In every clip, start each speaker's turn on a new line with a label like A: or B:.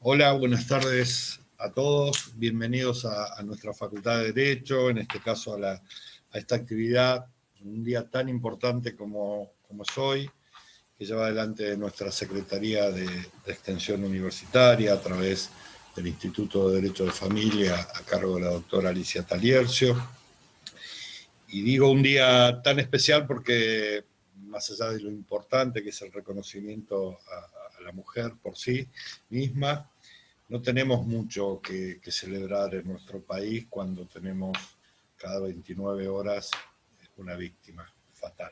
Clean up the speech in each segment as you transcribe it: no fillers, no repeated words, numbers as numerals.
A: Hola, buenas tardes a todos. Bienvenidos a nuestra Facultad de Derecho, en este caso a esta actividad, un día tan importante como es hoy, que lleva adelante nuestra Secretaría de Extensión Universitaria a través del Instituto de Derecho de Familia a cargo de la doctora Alicia Taliercio. Y digo un día tan especial porque, más allá de lo importante que es el reconocimiento a la mujer por sí misma, no tenemos mucho que celebrar en nuestro país cuando tenemos cada 29 horas una víctima fatal.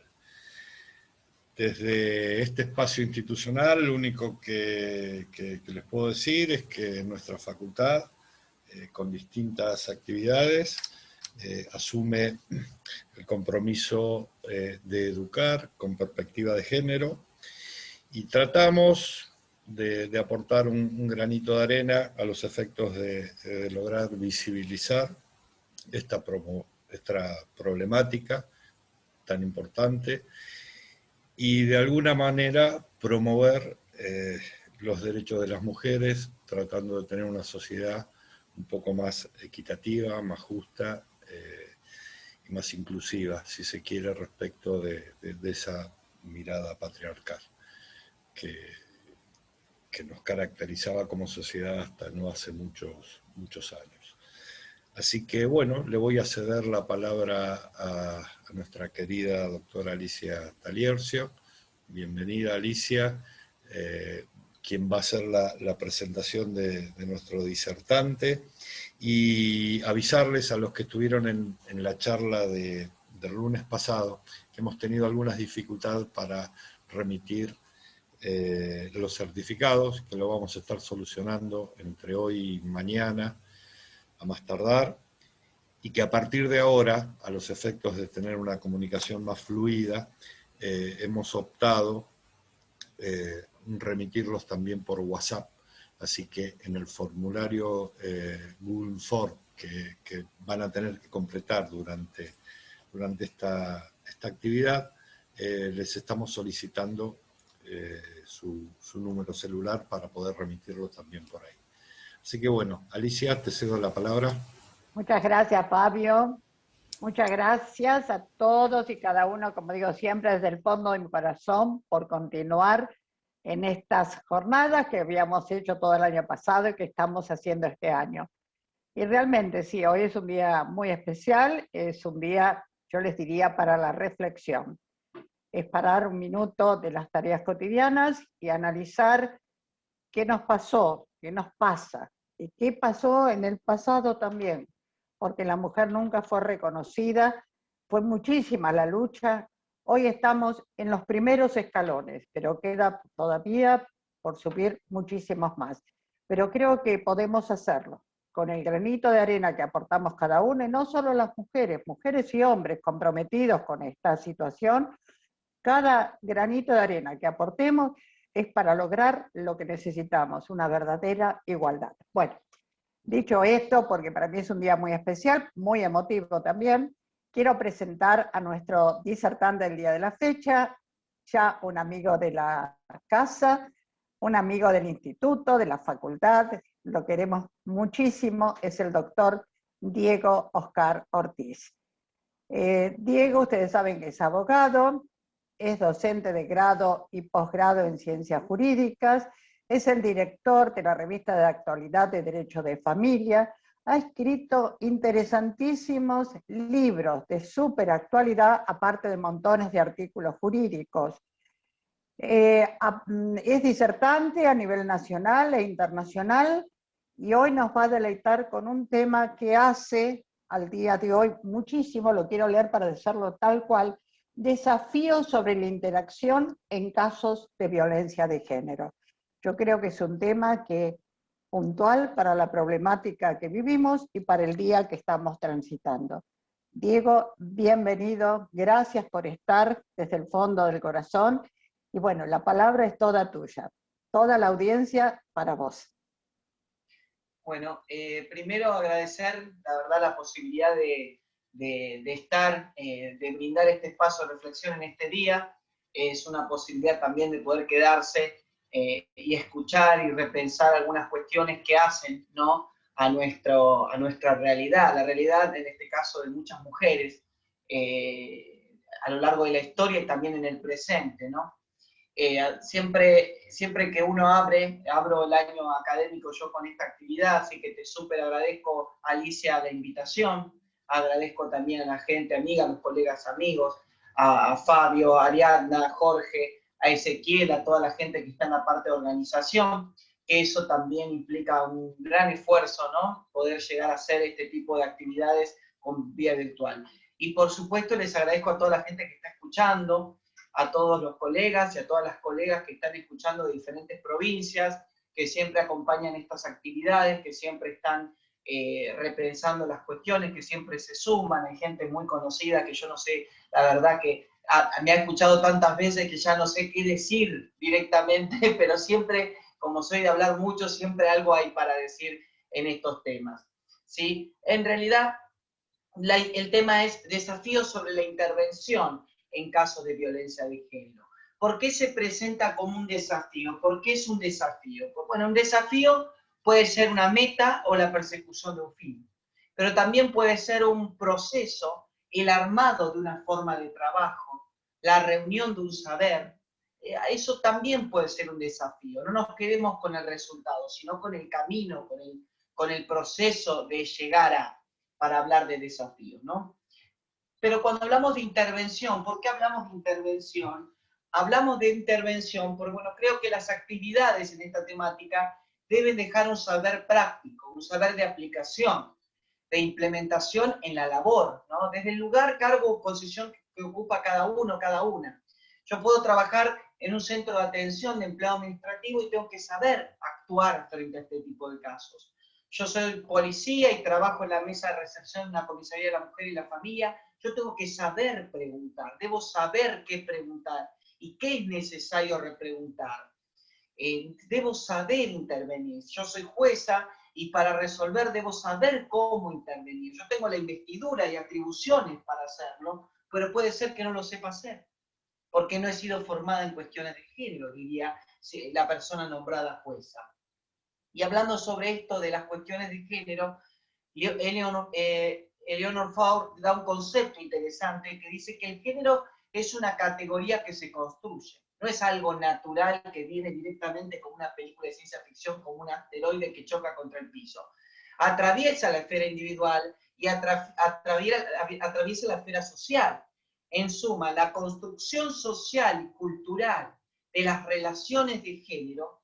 A: Desde este espacio institucional, lo único que les puedo decir es que nuestra facultad, con distintas actividades, asume el compromiso de educar con perspectiva de género y tratamos de aportar un granito de arena a los efectos de lograr visibilizar esta problemática tan importante y de alguna manera promover los derechos de las mujeres, tratando de tener una sociedad un poco más equitativa, más justa y más inclusiva, si se quiere, respecto de esa mirada patriarcal que nos caracterizaba como sociedad hasta no hace muchos años. Así que bueno, le voy a ceder la palabra a nuestra querida doctora Alicia Taliercio. Bienvenida, Alicia, quien va a hacer la presentación de nuestro disertante, y avisarles a los que estuvieron en la charla del lunes pasado que hemos tenido algunas dificultades para remitir los certificados, que lo vamos a estar solucionando entre hoy y mañana a más tardar, y que a partir de ahora, a los efectos de tener una comunicación más fluida, hemos optado remitirlos también por WhatsApp. Así que en el formulario Google Form que van a tener que completar durante esta actividad, les estamos solicitando su número celular para poder remitirlo también por ahí. Así que bueno, Alicia, te cedo la palabra.
B: Muchas gracias, Fabio. Muchas gracias a todos y cada uno, como digo siempre, desde el fondo de mi corazón, por continuar en estas jornadas que habíamos hecho todo el año pasado y que estamos haciendo este año. Y realmente sí, hoy es un día muy especial, es un día, yo les diría, para la reflexión. Es parar un minuto de las tareas cotidianas y analizar qué nos pasó, qué nos pasa, y qué pasó en el pasado también, porque la mujer nunca fue reconocida, fue muchísima la lucha. Hoy estamos en los primeros escalones, pero queda todavía por subir muchísimos más. Pero creo que podemos hacerlo, con el granito de arena que aportamos cada uno, y no solo las mujeres, mujeres y hombres comprometidos con esta situación. Cada granito de arena que aportemos es para lograr lo que necesitamos, una verdadera igualdad. Bueno, dicho esto, porque para mí es un día muy especial, muy emotivo también, quiero presentar a nuestro disertante del día de la fecha, ya un amigo de la casa, un amigo del instituto, de la facultad, lo queremos muchísimo, es el doctor Diego Oscar Ortiz. Diego, ustedes saben que es abogado, es docente de grado y posgrado en ciencias jurídicas, es el director de la revista de actualidad de Derecho de Familia, ha escrito interesantísimos libros de súper actualidad, aparte de montones de artículos jurídicos. Es disertante a nivel nacional e internacional y hoy nos va a deleitar con un tema que hace al día de hoy muchísimo, lo quiero leer para decirlo tal cual: desafíos sobre la interacción en casos de violencia de género. Yo creo que es un tema que puntual para la problemática que vivimos y para el día que estamos transitando. Diego, bienvenido, gracias por estar desde el fondo del corazón, y bueno, la palabra es toda tuya, toda la audiencia para vos.
C: Bueno, primero agradecer, la verdad, la posibilidad de estar, de brindar este espacio de reflexión en este día. Es una posibilidad también de poder quedarse y escuchar y repensar algunas cuestiones que hacen, ¿no?, a nuestra realidad, la realidad en este caso de muchas mujeres, a lo largo de la historia y también en el presente, ¿no? Siempre que uno abro el año académico yo con esta actividad, así que te súper agradezco, Alicia, la invitación, agradezco también a la gente amiga, a los colegas amigos, a Fabio, a Ariadna, a Jorge, a Ezequiel, a toda la gente que está en la parte de organización, que eso también implica un gran esfuerzo, ¿no?, poder llegar a hacer este tipo de actividades con vía virtual. Y por supuesto les agradezco a toda la gente que está escuchando, a todos los colegas y a todas las colegas que están escuchando de diferentes provincias, que siempre acompañan estas actividades, que siempre están repensando las cuestiones, que siempre se suman. Hay gente muy conocida que yo no sé, la verdad que me ha escuchado tantas veces que ya no sé qué decir directamente, pero siempre, como soy de hablar mucho, siempre algo hay para decir en estos temas, ¿sí? En realidad, el tema es desafíos sobre la intervención en casos de violencia de género. ¿Por qué se presenta como un desafío? ¿Por qué es un desafío? Pues bueno, un desafío puede ser una meta o la persecución de un fin, pero también puede ser un proceso, el armado de una forma de trabajo, la reunión de un saber. Eso también puede ser un desafío. No nos quedemos con el resultado, sino con el camino, con el proceso de llegar a, para hablar de desafíos, ¿no? Pero cuando hablamos de intervención, ¿por qué hablamos de intervención? Hablamos de intervención porque, bueno, creo que las actividades en esta temática deben dejar un saber práctico, un saber de aplicación, de implementación en la labor, ¿no? Desde el lugar, cargo o posición que ocupa cada uno, cada una. Yo puedo trabajar en un centro de atención de empleo administrativo y tengo que saber actuar frente a este tipo de casos. Yo soy policía y trabajo en la mesa de recepción de una comisaría de la mujer y la familia. Yo tengo que saber preguntar, debo saber qué preguntar y qué es necesario repreguntar. Debo saber intervenir. Yo soy jueza y para resolver debo saber cómo intervenir. Yo tengo la investidura y atribuciones para hacerlo, pero puede ser que no lo sepa hacer, porque no he sido formada en cuestiones de género, diría la persona nombrada jueza. Y hablando sobre esto de las cuestiones de género, Eleanor Faur da un concepto interesante que dice que el género es una categoría que se construye, no es algo natural que viene directamente como una película de ciencia ficción, como un asteroide que choca contra el piso. Atraviesa la esfera individual y atraviesa la esfera social. En suma, la construcción social y cultural de las relaciones de género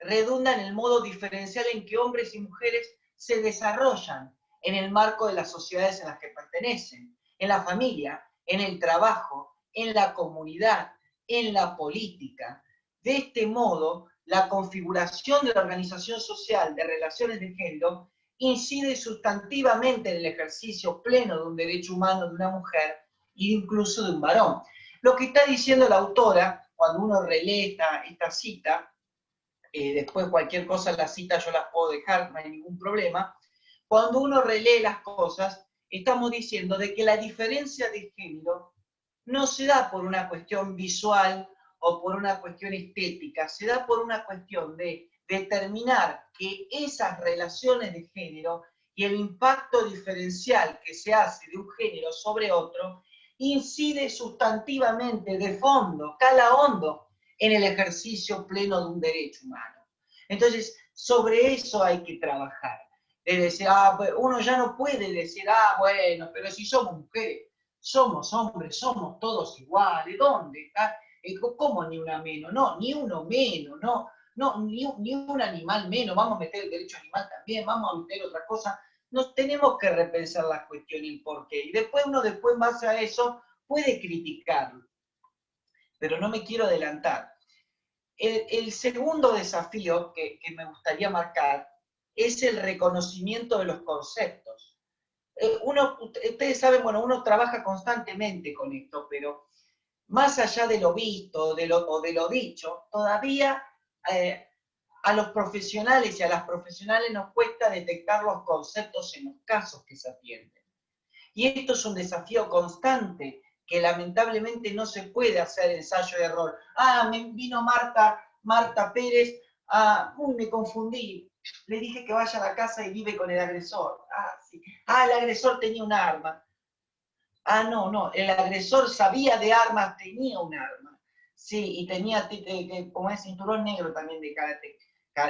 C: redunda en el modo diferencial en que hombres y mujeres se desarrollan en el marco de las sociedades en las que pertenecen, en la familia, en el trabajo, en la comunidad, en la política. De este modo, la configuración de la organización social de relaciones de género incide sustantivamente en el ejercicio pleno de un derecho humano de una mujer e incluso de un varón. Lo que está diciendo la autora, cuando uno relee esta cita, después cualquier cosa en la cita yo las puedo dejar, no hay ningún problema. Cuando uno relee las cosas, estamos diciendo de que la diferencia de género no se da por una cuestión visual o por una cuestión estética, se da por una cuestión de determinar que esas relaciones de género y el impacto diferencial que se hace de un género sobre otro incide sustantivamente, de fondo, cala hondo en el ejercicio pleno de un derecho humano. Entonces, sobre eso hay que trabajar. Es decir, uno ya no puede decir, bueno, pero si somos mujeres, somos hombres, somos todos iguales, ¿dónde está? ¿Cómo ni una menos? No, ni uno menos, no, ni un animal menos, vamos a meter el derecho animal también, vamos a meter otra cosa. Nos tenemos que repensar la cuestión y el porqué. Y después uno, en base a eso, puede criticarlo. Pero no me quiero adelantar. El segundo desafío que me gustaría marcar es el reconocimiento de los conceptos. Ustedes saben, bueno, uno trabaja constantemente con esto, pero más allá de lo visto o de lo dicho, todavía a los profesionales y a las profesionales nos cuesta detectar los conceptos en los casos que se atienden. Y esto es un desafío constante que lamentablemente no se puede hacer ensayo de error. Me vino Marta Marta Pérez, uy, me confundí, le dije que vaya a la casa y vive con el agresor. Sí. El agresor tenía un arma. No, el agresor sabía de armas, tenía un arma. Sí, y tenía como el cinturón negro también de karate.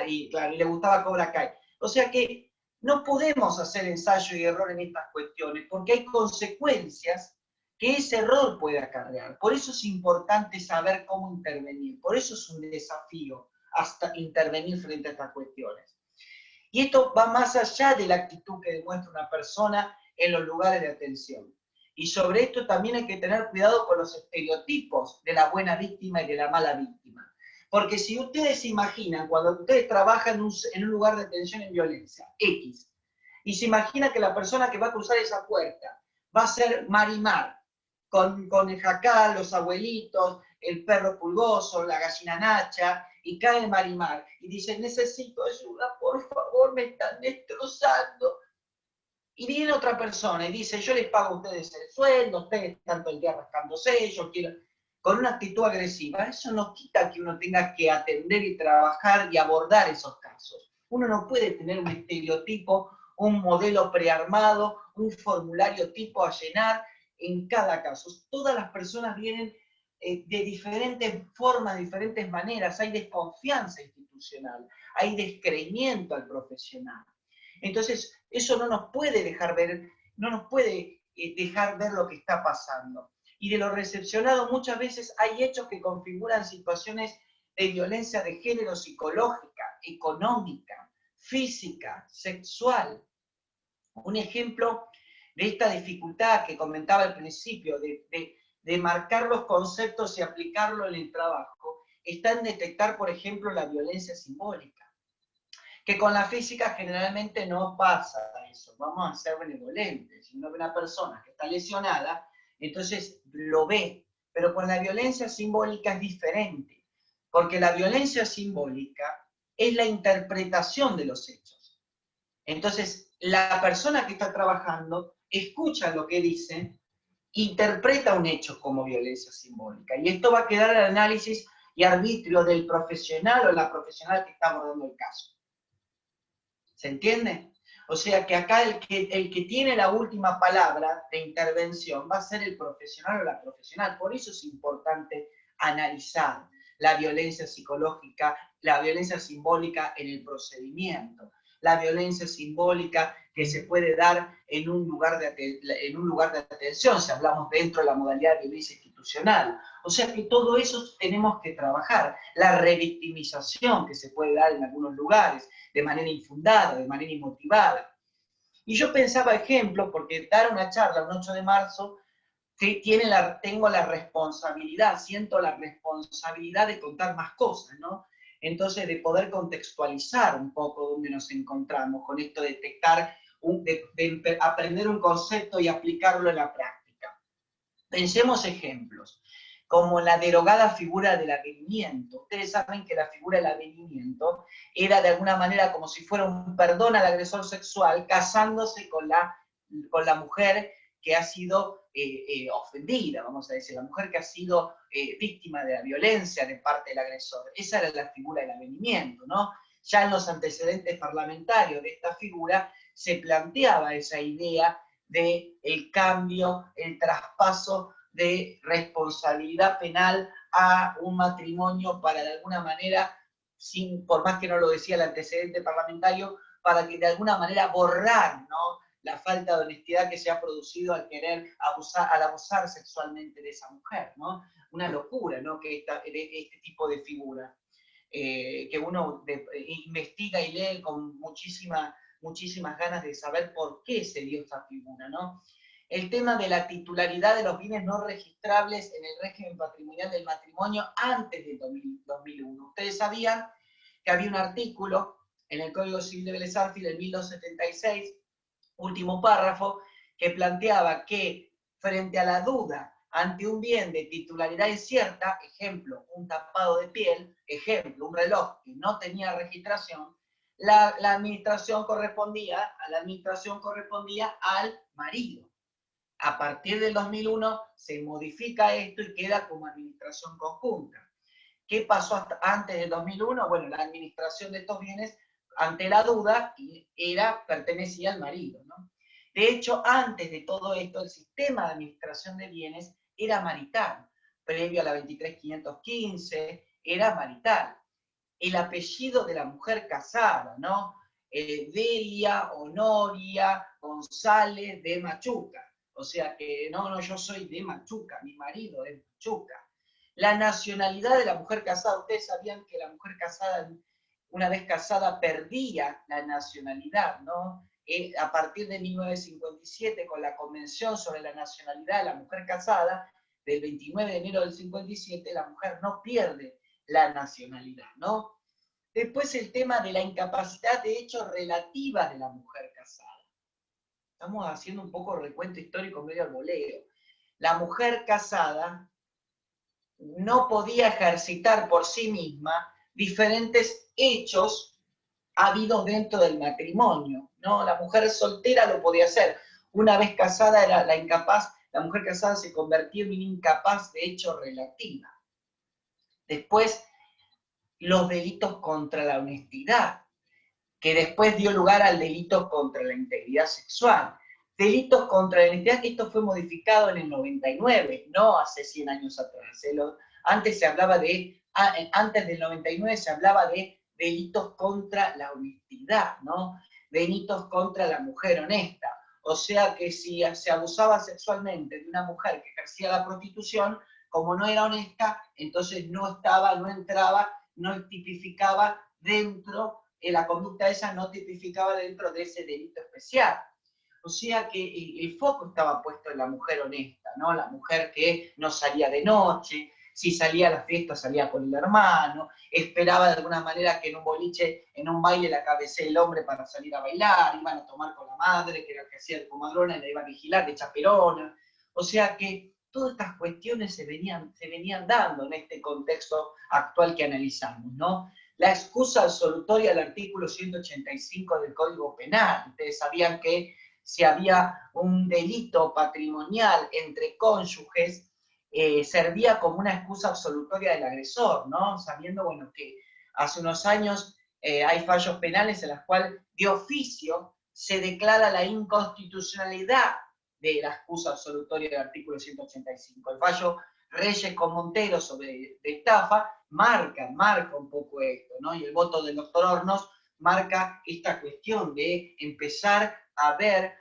C: Y claro, y le gustaba Cobra Kai. O sea que no podemos hacer ensayo y error en estas cuestiones, porque hay consecuencias que ese error puede acarrear. Por eso es importante saber cómo intervenir. Por eso es un desafío hasta intervenir frente a estas cuestiones. Y esto va más allá de la actitud que demuestra una persona en los lugares de atención. Y sobre esto también hay que tener cuidado con los estereotipos de la buena víctima y de la mala víctima. Porque si ustedes se imaginan, cuando ustedes trabajan en un lugar de atención en violencia, X, y se imagina que la persona que va a cruzar esa puerta va a ser Marimar, con el jacal, los abuelitos, el perro pulgoso, la gallina Nacha, y cae Marimar, y dice, necesito ayuda, por favor, me están destrozando. Y viene otra persona y dice, yo les pago a ustedes el sueldo, ustedes están todo el día rascándose, yo quiero... Con una actitud agresiva, eso no quita que uno tenga que atender y trabajar y abordar esos casos. Uno no puede tener un estereotipo, un modelo prearmado, un formulario tipo a llenar en cada caso. Todas las personas vienen de diferentes formas, de diferentes maneras. Hay desconfianza institucional, hay descreimiento al profesional. Entonces, eso no nos puede dejar ver, no nos puede dejar ver lo que está pasando. Y de lo recepcionado muchas veces hay hechos que configuran situaciones de violencia de género psicológica, económica, física, sexual. Un ejemplo de esta dificultad que comentaba al principio, de marcar los conceptos y aplicarlo en el trabajo, está en detectar, por ejemplo, la violencia simbólica. Que con la física generalmente no pasa eso, vamos a ser benevolentes. Si uno ve una persona que está lesionada, entonces lo ve, pero con la violencia simbólica es diferente, porque la violencia simbólica es la interpretación de los hechos. Entonces, la persona que está trabajando escucha lo que dicen, interpreta un hecho como violencia simbólica, y esto va a quedar al análisis y arbitrio del profesional o la profesional que está abordando el caso. ¿Se entiende? O sea que acá el que tiene la última palabra de intervención va a ser el profesional o la profesional. Por eso es importante analizar la violencia psicológica, la violencia simbólica en el procedimiento, la violencia simbólica que se puede dar en un lugar de atención, si hablamos dentro de la modalidad de violencia institucional. O sea que todo eso tenemos que trabajar. La revictimización que se puede dar en algunos lugares, de manera infundada, de manera inmotivada. Y yo pensaba, ejemplo, porque dar una charla el 8 de marzo, tengo la responsabilidad, siento la responsabilidad de contar más cosas, ¿no? Entonces, de poder contextualizar un poco dónde nos encontramos, con esto de detectar, de aprender un concepto y aplicarlo en la práctica. Pensemos ejemplos, como la derogada figura del avenimiento. Ustedes saben que la figura del avenimiento era de alguna manera como si fuera un perdón al agresor sexual casándose con la mujer que ha sido ofendida, vamos a decir, la mujer que ha sido víctima de la violencia de parte del agresor. Esa era la figura del avenimiento, ¿no? Ya en los antecedentes parlamentarios de esta figura se planteaba esa idea del cambio, el traspaso de responsabilidad penal a un matrimonio para de alguna manera, por más que no lo decía el antecedente parlamentario, para que de alguna manera borrar, ¿no?, la falta de honestidad que se ha producido al querer abusar sexualmente de esa mujer, ¿no? Una locura, ¿no?, que este tipo de figura, que uno investiga y lee con muchísimas ganas de saber por qué se dio esta figura, ¿no? El tema de la titularidad de los bienes no registrables en el régimen patrimonial del matrimonio antes del 2001. Ustedes sabían que había un artículo en el Código Civil de Vélez Arfiel del 1276, último párrafo, que planteaba que frente a la duda ante un bien de titularidad incierta, ejemplo, un tapado de piel, ejemplo, un reloj que no tenía registración, la administración correspondía al marido. A partir del 2001 se modifica esto y queda como administración conjunta. ¿Qué pasó hasta antes del 2001? Bueno, la administración de estos bienes, ante la duda, pertenecía al marido, ¿no? De hecho, antes de todo esto, el sistema de administración de bienes era marital. Previo a la 23.515, era marital. El apellido de la mujer casada, ¿no? Delia Honoria González de Machuca. O sea que, no, yo soy de Machuca, mi marido es Machuca. La nacionalidad de la mujer casada, ustedes sabían que la mujer casada, una vez casada, perdía la nacionalidad, ¿no? A partir de 1957, con la Convención sobre la Nacionalidad de la Mujer Casada, del 29 de enero del 57, la mujer no pierde la nacionalidad, ¿no? Después el tema de la incapacidad de hechos relativa de la mujer casada. Estamos haciendo un poco de recuento histórico medio al voleo. La mujer casada no podía ejercitar por sí misma diferentes hechos habidos dentro del matrimonio, ¿no? La mujer soltera lo podía hacer. Una vez casada era la incapaz, la mujer casada se convertía en incapaz de hecho relativa. Después, los delitos contra la honestidad, que después dio lugar al delito contra la integridad sexual. Delitos contra la honestidad, que esto fue modificado en el 99, no hace 100 años atrás. Antes se hablaba antes del 99 se hablaba de delitos contra la honestidad, ¿no? Delitos contra la mujer honesta. O sea que si se abusaba sexualmente de una mujer que ejercía la prostitución, como no era honesta, entonces no entraba, no tipificaba dentro, la conducta esa no tipificaba dentro de ese delito especial. O sea que el foco estaba puesto en la mujer honesta, ¿no? La mujer que no salía de noche, si salía a la fiesta salía con el hermano, esperaba de alguna manera que en un boliche, en un baile la cabecee el hombre para salir a bailar, iban a tomar con la madre, que era la que hacía de comadrona y la iba a vigilar de chaperona. O sea que todas estas cuestiones se venían dando en este contexto actual que analizamos, ¿no? La excusa absolutoria del artículo 185 del Código Penal. Ustedes sabían que si había un delito patrimonial entre cónyuges, servía como una excusa absolutoria del agresor, ¿no? Sabiendo, bueno, que hace unos años hay fallos penales en los cuales de oficio se declara la inconstitucionalidad de la excusa absolutoria del artículo 185. El fallo Reyes con Montero sobre de estafa marca un poco esto, ¿no? Y el voto del doctor Hornos marca esta cuestión de empezar a ver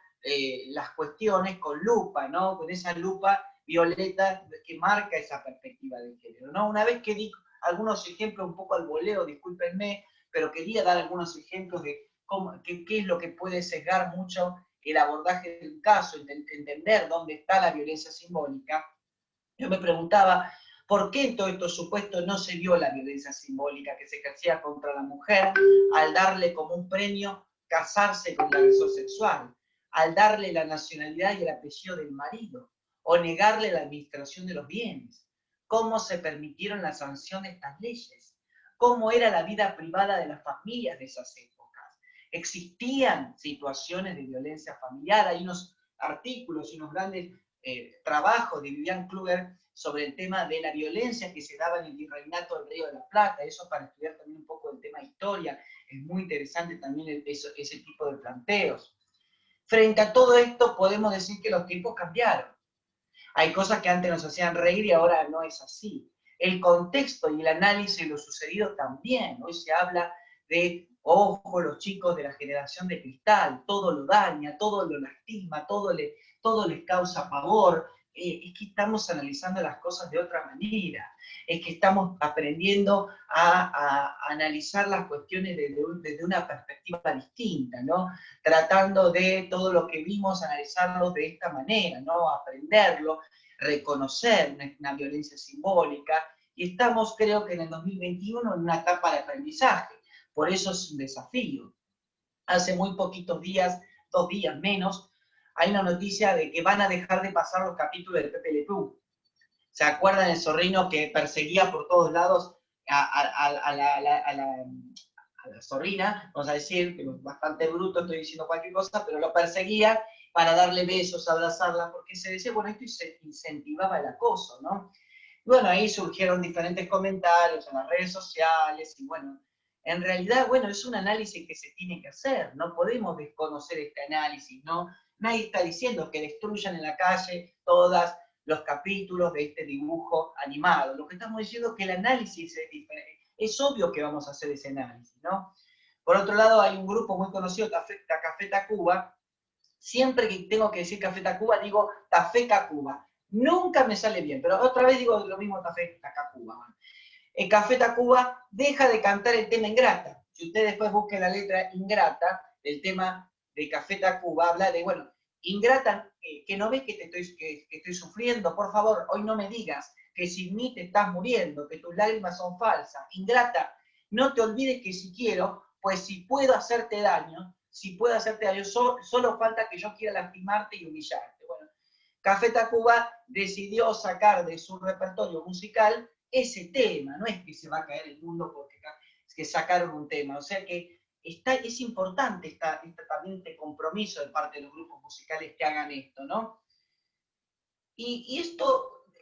C: las cuestiones con lupa, ¿no? Con esa lupa violeta que marca esa perspectiva de género, ¿no? Una vez que di algunos ejemplos un poco al voleo, discúlpenme, pero quería dar algunos ejemplos de qué es lo que puede sesgar mucho el abordaje del caso, entender dónde está la violencia simbólica. Yo me preguntaba, ¿por qué en todos estos supuestos no se vio la violencia simbólica que se ejercía contra la mujer al darle como un premio casarse con el agresor sexual, al darle la nacionalidad y el apellido del marido, o negarle la administración de los bienes? ¿Cómo se permitieron la sanción de estas leyes? ¿Cómo era la vida privada de las familias de esas épocas? ¿Existían situaciones de violencia familiar? Hay unos artículos y unos grandes trabajos de Vivian Kluger sobre el tema de la violencia que se daba en el virreinato del Río de la Plata. Eso para estudiar también un poco el tema de historia. Es muy interesante también ese tipo de planteos. Frente a todo esto podemos decir que los tiempos cambiaron. Hay cosas que antes nos hacían reír y ahora no es así. El contexto y el análisis de lo sucedido también. Hoy se habla de, ojo, los chicos de la generación de cristal, todo lo daña, todo lo lastima, todo les causa pavor. Es que estamos analizando las cosas de otra manera. Es que estamos aprendiendo a analizar las cuestiones desde una perspectiva distinta, ¿no? Tratando de todo lo que vimos, analizarlo de esta manera, ¿no? Aprenderlo, reconocer una violencia simbólica, y estamos, creo que en el 2021, en una etapa de aprendizaje. Por eso es un desafío. Hace muy poquitos días, 2 días menos, hay una noticia de que van a dejar de pasar los capítulos de Pepe Le Pew. ¿Se acuerdan del zorrino que perseguía por todos lados a la zorrina? Vamos a decir, que es bastante bruto, estoy diciendo cualquier cosa, pero lo perseguía para darle besos, abrazarla, porque se decía, bueno, esto incentivaba el acoso, ¿no? Bueno, ahí surgieron diferentes comentarios en las redes sociales, y bueno, en realidad, bueno, es un análisis que se tiene que hacer, no podemos desconocer este análisis, ¿no? Nadie está diciendo que destruyan en la calle todos los capítulos de este dibujo animado. Lo que estamos diciendo es que el análisis es diferente. Es obvio que vamos a hacer ese análisis, ¿no? Por otro lado, hay un grupo muy conocido, Café Tacuba. Siempre que tengo que decir Café Tacuba, digo Café Tacuba. Nunca me sale bien, pero otra vez digo lo mismo Café Tacuba. El Café Tacuba deja de cantar el tema Ingrata. Si usted después busque la letra Ingrata, del tema de Café Tacuba, habla de, bueno, Ingrata, que no ves que estoy sufriendo, por favor, hoy no me digas que sin mí te estás muriendo, que tus lágrimas son falsas. Ingrata, no te olvides que si quiero, pues si puedo hacerte daño, solo falta que yo quiera lastimarte y humillarte. Bueno, Café Tacuba decidió sacar de su repertorio musical ese tema, no es que se va a caer el mundo porque es que sacaron un tema, o sea que es importante también este compromiso de parte de los grupos musicales que hagan esto, ¿no? Y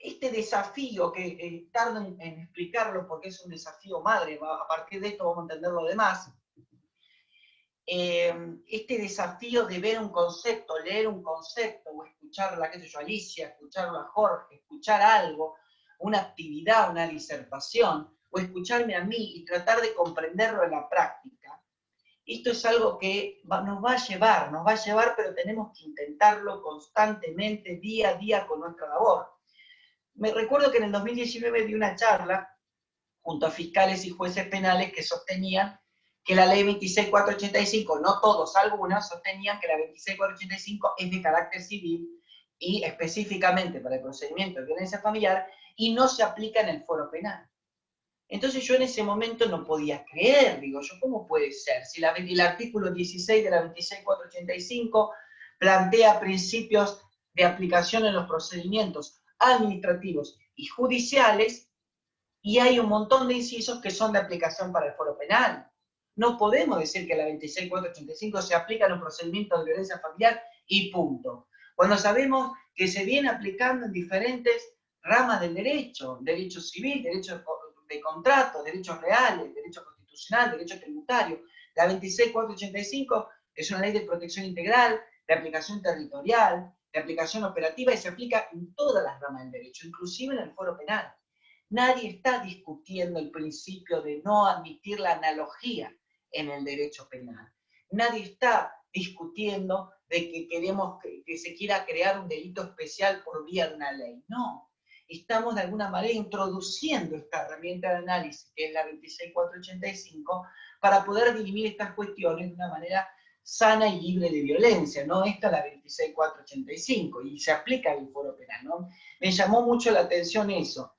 C: este desafío, que tardo en explicarlo porque es un desafío madre, a partir de esto vamos a entender lo demás, este desafío de ver un concepto, leer un concepto, o escucharla, qué sé yo, Alicia, escucharlo a Jorge, escuchar algo, una actividad, una disertación, o escucharme a mí y tratar de comprenderlo en la práctica. Esto es algo que nos va a llevar, pero tenemos que intentarlo constantemente, día a día, con nuestra labor. Me recuerdo que en el 2019 di una charla junto a fiscales y jueces penales que sostenían que la ley 26485, no todos, algunos, sostenían que la 26485 es de carácter civil y específicamente para el procedimiento de violencia familiar y no se aplica en el foro penal. Entonces yo en ese momento no podía creer, digo yo, ¿cómo puede ser? Si el artículo 16 de la 26485 plantea principios de aplicación en los procedimientos administrativos y judiciales, y hay un montón de incisos que son de aplicación para el foro penal. No podemos decir que la 26485 se aplica en un procedimiento de violencia familiar y punto. Cuando sabemos que se viene aplicando en diferentes ramas del derecho civil, derecho de contrato, derechos reales, derecho constitucional, derecho tributario. La 26485 es una ley de protección integral, de aplicación territorial, de aplicación operativa y se aplica en todas las ramas del derecho, inclusive en el foro penal. Nadie está discutiendo el principio de no admitir la analogía en el derecho penal. Nadie está discutiendo de que queremos que se quiera crear un delito especial por vía de una ley. No. Estamos de alguna manera introduciendo esta herramienta de análisis, que es la 26485, para poder dirimir estas cuestiones de una manera sana y libre de violencia, ¿no? Esta es la 26485 y se aplica al foro penal, ¿no? Me llamó mucho la atención eso.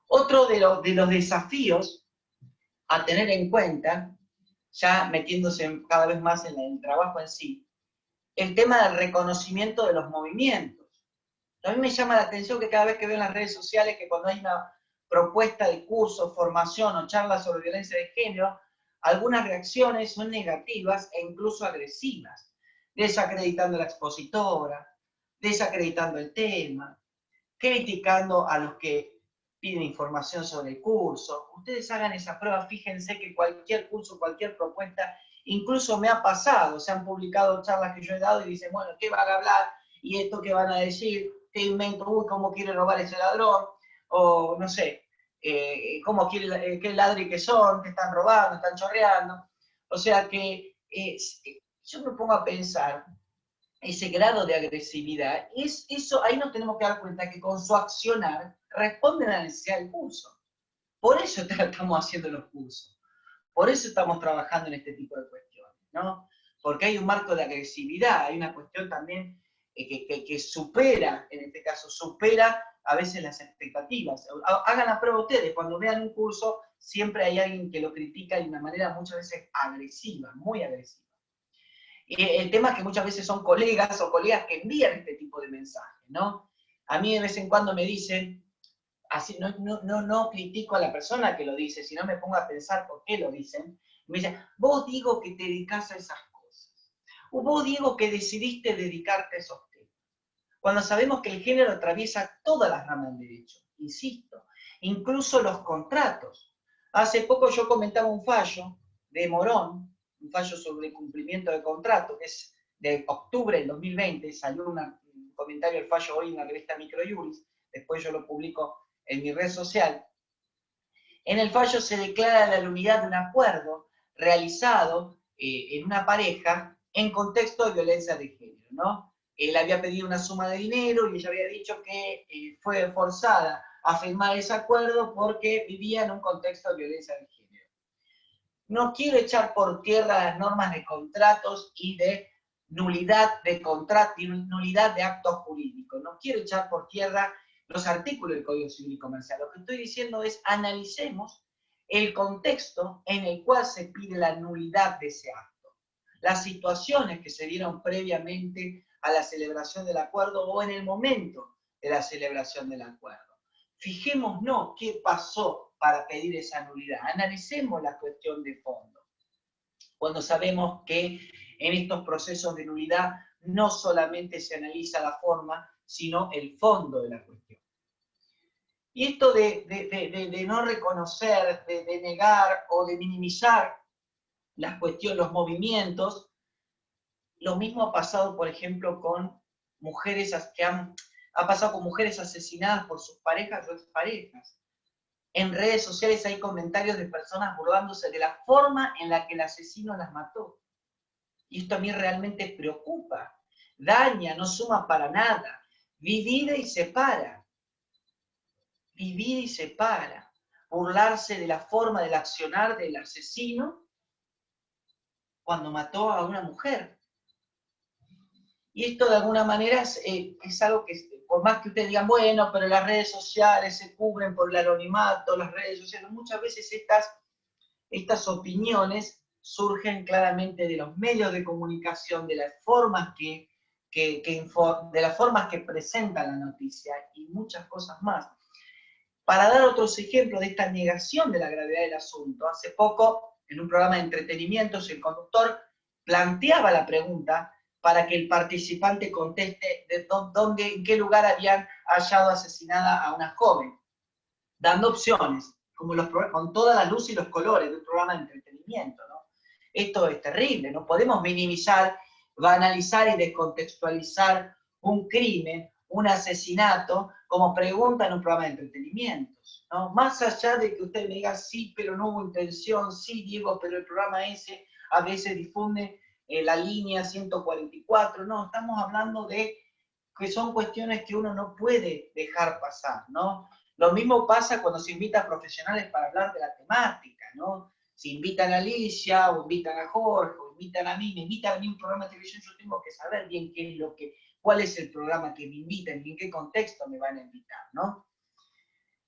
C: Otro de los desafíos a tener en cuenta, ya metiéndose cada vez más en el trabajo en sí, el tema del reconocimiento de los movimientos. A mí me llama la atención que cada vez que veo en las redes sociales que cuando hay una propuesta de curso, formación o charla sobre violencia de género, algunas reacciones son negativas e incluso agresivas, desacreditando a la expositora, desacreditando el tema, criticando a los que piden información sobre el curso. Ustedes hagan esa prueba, fíjense que cualquier curso, cualquier propuesta, incluso me ha pasado, se han publicado charlas que yo he dado y dicen, bueno, ¿qué van a hablar? ¿Y esto qué van a decir? ¿Qué invento? Uy, ¿cómo quiere robar ese ladrón? O no sé, ¿cómo quiere, qué ladri que son? ¿Que están robando? ¿Están chorreando? O sea que yo me pongo a pensar, ese grado de agresividad, eso, ahí nos tenemos que dar cuenta que con su accionar responden a la necesidad del curso. Por eso estamos haciendo los cursos. Por eso estamos trabajando en este tipo de cuestiones, ¿no? Porque hay un marco de agresividad, hay una cuestión también que supera, en este caso, supera a veces las expectativas. Hagan la prueba ustedes, cuando vean un curso, siempre hay alguien que lo critica de una manera muchas veces agresiva, muy agresiva. El tema es que muchas veces son colegas o colegas que envían este tipo de mensajes, ¿no? A mí de vez en cuando me dicen, así, no critico a la persona que lo dice, sino me pongo a pensar por qué lo dicen. Me dicen, vos digo que te dedicás a esas cosas, o vos digo que decidiste dedicarte a esos temas, cuando sabemos que el género atraviesa todas las ramas del derecho, insisto, incluso los contratos. Hace poco yo comentaba un fallo de Morón, un fallo sobre el cumplimiento de contrato, que es de octubre del 2020, salió un comentario del fallo hoy en la revista Microjuris, después yo lo publico en mi red social. En el fallo se declara la nulidad de un acuerdo realizado en una pareja en contexto de violencia de género, ¿no? Él había pedido una suma de dinero y ella había dicho que fue forzada a firmar ese acuerdo porque vivía en un contexto de violencia de género. No quiero echar por tierra las normas de contratos y de nulidad de contrato y nulidad de actos jurídicos. No quiero echar por tierra los artículos del Código Civil y Comercial. Lo que estoy diciendo es analicemos el contexto en el cual se pide la nulidad de ese acto. Las situaciones que se dieron previamente a la celebración del acuerdo o en el momento de la celebración del acuerdo. Fijémonos qué pasó para pedir esa nulidad. Analicemos la cuestión de fondo. Cuando sabemos que en estos procesos de nulidad no solamente se analiza la forma, sino el fondo de la cuestión. Y esto de no reconocer, de negar o de minimizar las cuestiones, los movimientos, lo mismo ha pasado, por ejemplo, con mujeres ha pasado con mujeres asesinadas por sus parejas o exparejas. En redes sociales hay comentarios de personas burlándose de la forma en la que el asesino las mató. Y esto a mí realmente preocupa. Daña, no suma para nada. Divide y separa. Divide y separa. Burlarse de la forma del accionar del asesino cuando mató a una mujer. Y esto de alguna manera es algo que, por más que ustedes digan, bueno, pero las redes sociales se cubren por el anonimato, las redes sociales, muchas veces estas opiniones surgen claramente de los medios de comunicación, de las formas de las formas que presentan la noticia y muchas cosas más. Para dar otros ejemplos de esta negación de la gravedad del asunto, hace poco, en un programa de entretenimientos, el conductor planteaba la pregunta para que el participante conteste en qué lugar habían hallado asesinada a una joven, dando opciones, con toda la luz y los colores de un programa de entretenimiento, ¿no? Esto es terrible, no podemos minimizar, banalizar y descontextualizar un crimen, un asesinato, como pregunta en un programa de entretenimientos, ¿no? Más allá de que usted me diga, sí, pero no hubo intención, sí, Diego, pero el programa ese a veces difunde la línea 144, no, estamos hablando de que son cuestiones que uno no puede dejar pasar, ¿no? Lo mismo pasa cuando se invita a profesionales para hablar de la temática, ¿no? Si invitan a Alicia, o invitan a Jorge, o invitan a mí, me invitan a mí a un programa de televisión, yo tengo que saber bien cuál es el programa que me invitan y en qué contexto me van a invitar, ¿no?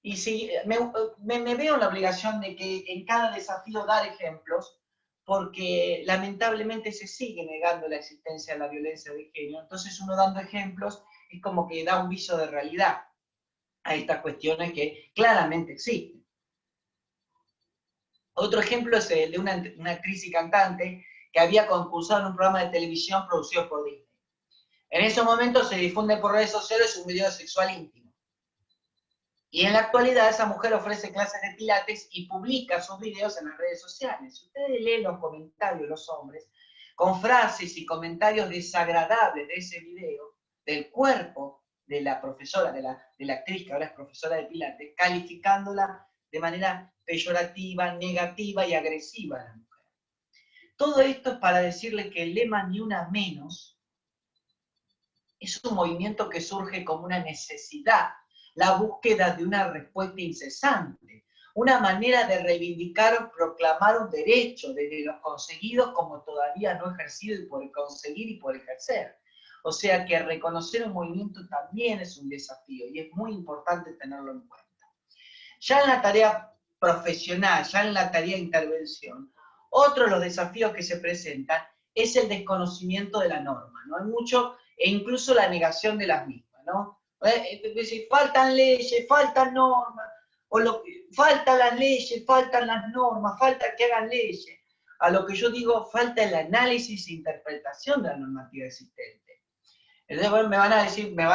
C: Y si me veo en la obligación de que en cada desafío dar ejemplos, porque lamentablemente se sigue negando la existencia de la violencia de género. Entonces uno dando ejemplos es como que da un viso de realidad a estas cuestiones que claramente existen. Otro ejemplo es el de una actriz y cantante que había concursado en un programa de televisión producido por Disney. En ese momento se difunde por redes sociales un video sexual íntimo. Y en la actualidad esa mujer ofrece clases de pilates y publica sus videos en las redes sociales. Si ustedes leen los comentarios, los hombres, con frases y comentarios desagradables de ese video, del cuerpo de la profesora, de la actriz que ahora es profesora de pilates, calificándola de manera peyorativa, negativa y agresiva a la mujer. Todo esto es para decirle que el lema Ni Una Menos es un movimiento que surge como una necesidad, la búsqueda de una respuesta incesante, una manera de reivindicar o proclamar un derecho desde los conseguidos como todavía no ejercido y por conseguir y por ejercer. O sea que reconocer un movimiento también es un desafío y es muy importante tenerlo en cuenta. Ya en la tarea profesional, ya en la tarea de intervención, otro de los desafíos que se presentan es el desconocimiento de la norma, ¿no? Hay mucho, e incluso la negación de las mismas, ¿no? Decir, faltan leyes, faltan normas, faltan las leyes, faltan las normas, falta que hagan leyes. A lo que yo digo, falta el análisis e interpretación de la normativa existente. Entonces, bueno, me van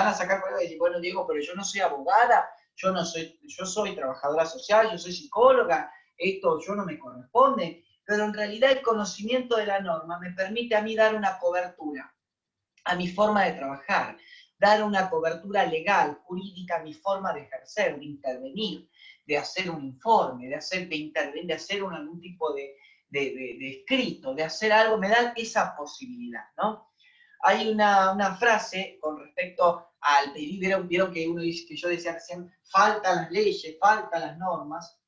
C: a sacar por ahí y decir, bueno, Diego, pero yo no soy abogada, yo soy trabajadora social, yo soy psicóloga, esto yo no me corresponde, pero en realidad el conocimiento de la norma me permite a mí dar una cobertura a mi forma de trabajar, dar una cobertura legal, jurídica a mi forma de ejercer, de intervenir, de hacer un informe, de intervenir, de hacer algún tipo de escrito, de hacer algo, me da esa posibilidad, ¿no? Hay una frase con respecto al, vieron que uno dice, que yo decía recién, faltan las leyes, faltan las normas.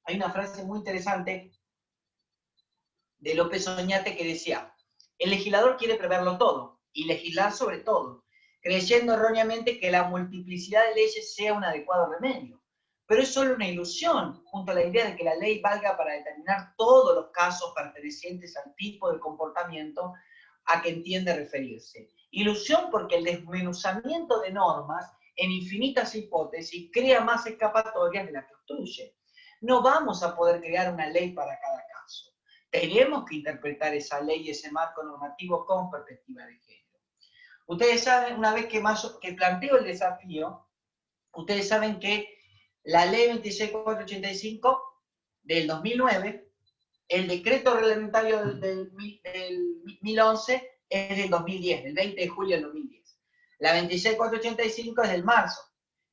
C: Hay una frase muy interesante de López Oñate que decía, el legislador quiere preverlo todo y legislar sobre todo, creyendo erróneamente que la multiplicidad de leyes sea un adecuado remedio. Pero es solo una ilusión, junto a la idea de que la ley valga para determinar todos los casos pertenecientes al tipo de comportamiento a que entiende referirse. Ilusión porque el desmenuzamiento de normas en infinitas hipótesis crea más escapatorias de las que obstruye. No vamos a poder crear una ley para cada caso. Tenemos que interpretar esa ley y ese marco normativo con perspectiva de género. Ustedes saben, una vez que planteo el desafío, ustedes saben que la ley 26485 del 2009, el decreto reglamentario del 2011 es del 2010, del 20 de julio del 2010. La 26485 es del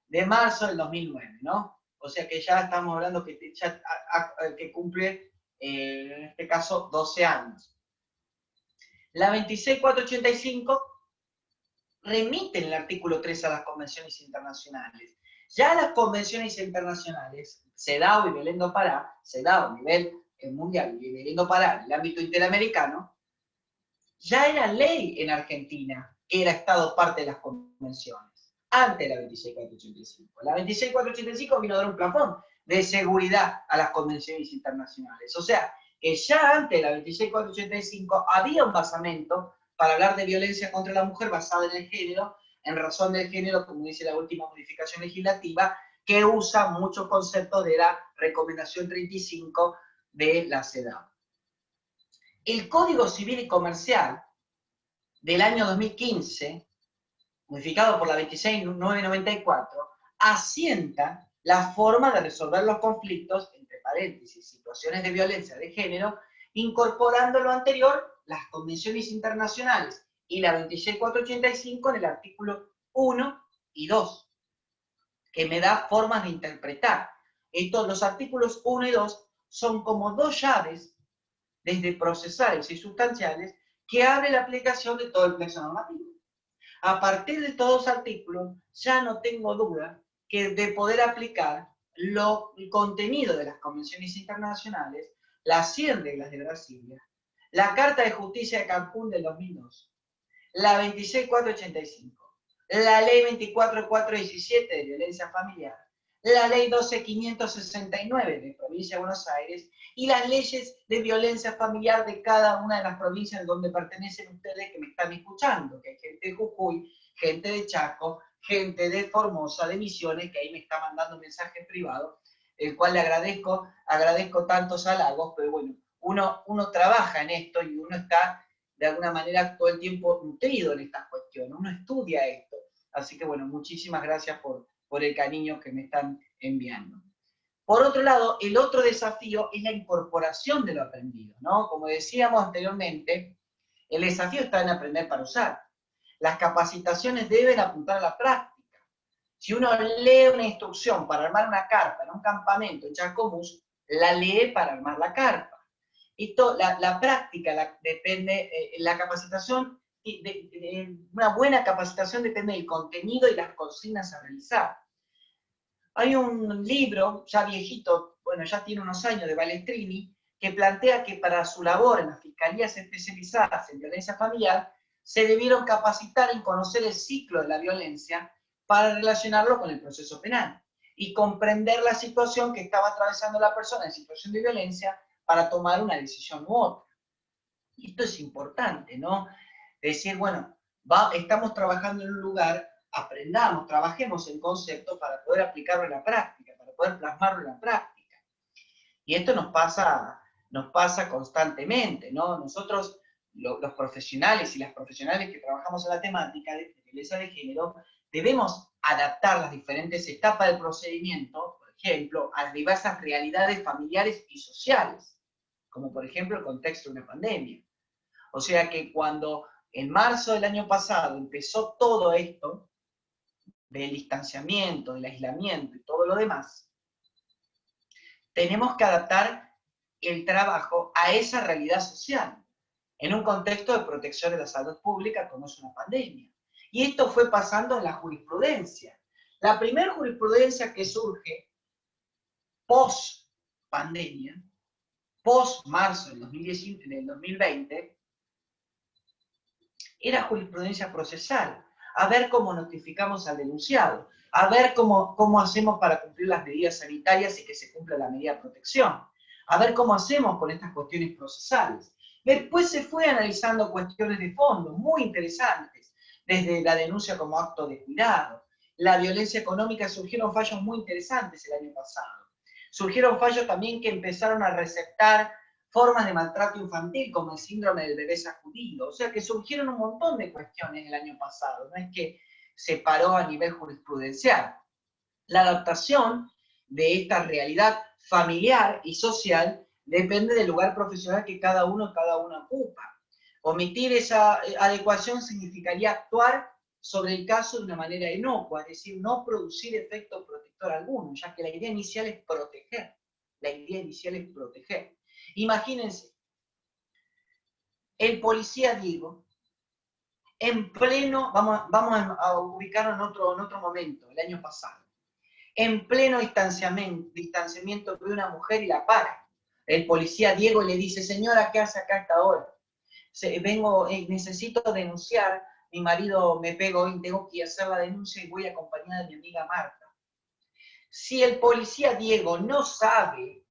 C: de marzo del 2009, ¿no? O sea que ya estamos hablando que cumple, en este caso, 12 años. La 26485 remite en el artículo 3 a las convenciones internacionales. Ya las convenciones internacionales, CEDAW y Belén do Pará, CEDAW a nivel mundial y Belén do Pará en el ámbito interamericano, ya era ley en Argentina, que era Estado parte de las convenciones, antes de la 26485. La 26485 vino a dar un plafón de seguridad a las convenciones internacionales. O sea, que ya antes de la 26485 había un basamento para hablar de violencia contra la mujer basada en el género, en razón del género, como dice la última modificación legislativa, que usa muchos conceptos de la recomendación 35 de la CEDAW. El Código Civil y Comercial del año 2015, modificado por la 26994, asienta la forma de resolver los conflictos, entre paréntesis, situaciones de violencia de género, incorporando lo anterior, las convenciones internacionales y la 26485 en el artículo 1 y 2, que me da formas de interpretar. Los artículos 1 y 2 son como dos llaves, desde procesales y sustanciales, que abre la aplicación de todo el plexo normativo. A partir de todos los artículos, ya no tengo duda que de poder aplicar el contenido de las convenciones internacionales, las 100 reglas de Brasilia, la Carta de Justicia de Cancún del 2002, la 26485, la Ley 24417 de violencia familiar, la Ley 12569 de Provincia de Buenos Aires y las leyes de violencia familiar de cada una de las provincias donde pertenecen ustedes que me están escuchando, que hay gente de Jujuy, gente de Chaco, gente de Formosa, de Misiones, que ahí me está mandando mensajes privados, el cual le agradezco tantos halagos, pero bueno, uno trabaja en esto y uno está de alguna manera todo el tiempo nutrido en estas cuestiones, uno estudia esto. Así que bueno, muchísimas gracias por el cariño que me están enviando. Por otro lado, el otro desafío es la incorporación de lo aprendido, ¿no? Como decíamos anteriormente, el desafío está en aprender para usar. Las capacitaciones deben apuntar a la práctica. Si uno lee una instrucción para armar una carpa en un campamento en Chascomús, la lee para armar la carpa. La práctica depende, la capacitación, una buena capacitación depende del contenido y las consignas a realizar. Hay un libro, ya viejito, bueno, ya tiene unos años, de Balestrini, que plantea que para su labor en las fiscalías especializadas en violencia familiar, se debieron capacitar en conocer el ciclo de la violencia para relacionarlo con el proceso penal y comprender la situación que estaba atravesando la persona en situación de violencia para tomar una decisión u otra. Y esto es importante, ¿no? Decir, bueno, estamos trabajando en un lugar, aprendamos, trabajemos en conceptos para poder aplicarlo en la práctica, para poder plasmarlo en la práctica. Y esto nos pasa constantemente, ¿no? Nosotros, los profesionales y las profesionales que trabajamos en la temática de violencia de género, debemos adaptar las diferentes etapas del procedimiento, por ejemplo, a las diversas realidades familiares y sociales, como por ejemplo el contexto de una pandemia. O sea que cuando en marzo del año pasado empezó todo esto, del distanciamiento, del aislamiento y todo lo demás, tenemos que adaptar el trabajo a esa realidad social, en un contexto de protección de la salud pública como es una pandemia. Y esto fue pasando en la jurisprudencia. La primera jurisprudencia que surge post pandemia, post marzo del 2020, era jurisprudencia procesal. A ver cómo notificamos al denunciado, a ver cómo hacemos para cumplir las medidas sanitarias y que se cumpla la medida de protección, a ver cómo hacemos con estas cuestiones procesales. Después se fue analizando cuestiones de fondo muy interesantes, desde la denuncia como acto de cuidado, la violencia económica, surgieron fallos muy interesantes el año pasado. Surgieron fallos también que empezaron a receptar formas de maltrato infantil, como el síndrome del bebé sacudido. O sea que surgieron un montón de cuestiones el año pasado, no es que se paró a nivel jurisprudencial. La adaptación de esta realidad familiar y social depende del lugar profesional que cada uno ocupa. Omitir esa adecuación significaría actuar sobre el caso de una manera inocua, es decir, no producir efecto protector alguno, ya que la idea inicial es proteger. La idea inicial es proteger. Imagínense, el policía Diego, en pleno, vamos a ubicarlo en otro momento, el año pasado, en pleno distanciamiento de una mujer y la para. El policía Diego le dice, señora, ¿qué hace acá a esta hora? Necesito denunciar, mi marido me pegó y tengo que hacer la denuncia y voy acompañada de mi amiga Marta. Si el policía Diego no sabe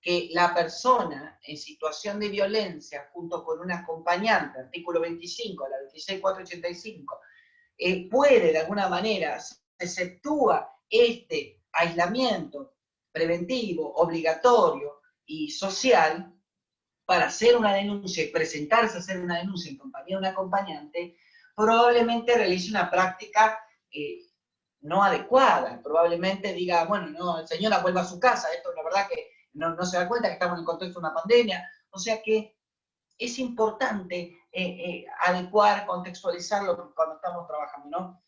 C: que la persona en situación de violencia, junto con un acompañante, artículo 25, la 26485, puede de alguna manera, se exceptúa este aislamiento preventivo, obligatorio y social, para hacer una denuncia y presentarse a hacer una denuncia en compañía de un acompañante, probablemente realice una práctica no adecuada, probablemente diga, bueno, no, señora, vuelva a su casa, esto la verdad que no se da cuenta que estamos en el contexto de una pandemia, o sea que es importante adecuar, contextualizarlo cuando estamos trabajando, ¿no?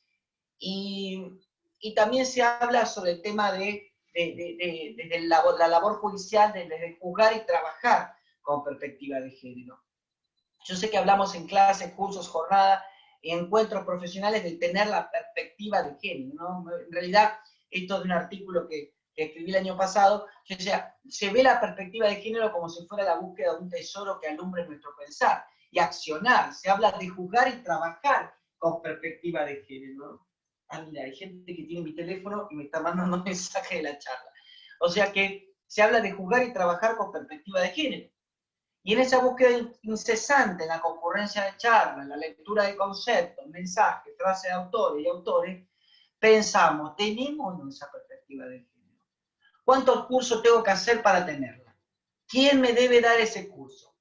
C: Y también se habla sobre el tema de la labor judicial, de juzgar y trabajar con perspectiva de género. Yo sé que hablamos en clases, cursos, jornadas, encuentros profesionales de tener la perspectiva de género, ¿no? En realidad, esto es un artículo que escribí el año pasado, yo decía, se ve la perspectiva de género como si fuera la búsqueda de un tesoro que alumbre nuestro pensar y accionar. Se habla de juzgar y trabajar con perspectiva de género, ¿no? Ah, mira, hay gente que tiene mi teléfono y me está mandando un mensaje de la charla. O sea que se habla de juzgar y trabajar con perspectiva de género. Y en esa búsqueda incesante, en la concurrencia de charlas, en la lectura de conceptos, mensajes, frases de autores y autores, pensamos, ¿tenemos o no esa perspectiva de género? ¿Cuántos cursos tengo que hacer para tenerla? ¿Quién me debe dar ese curso?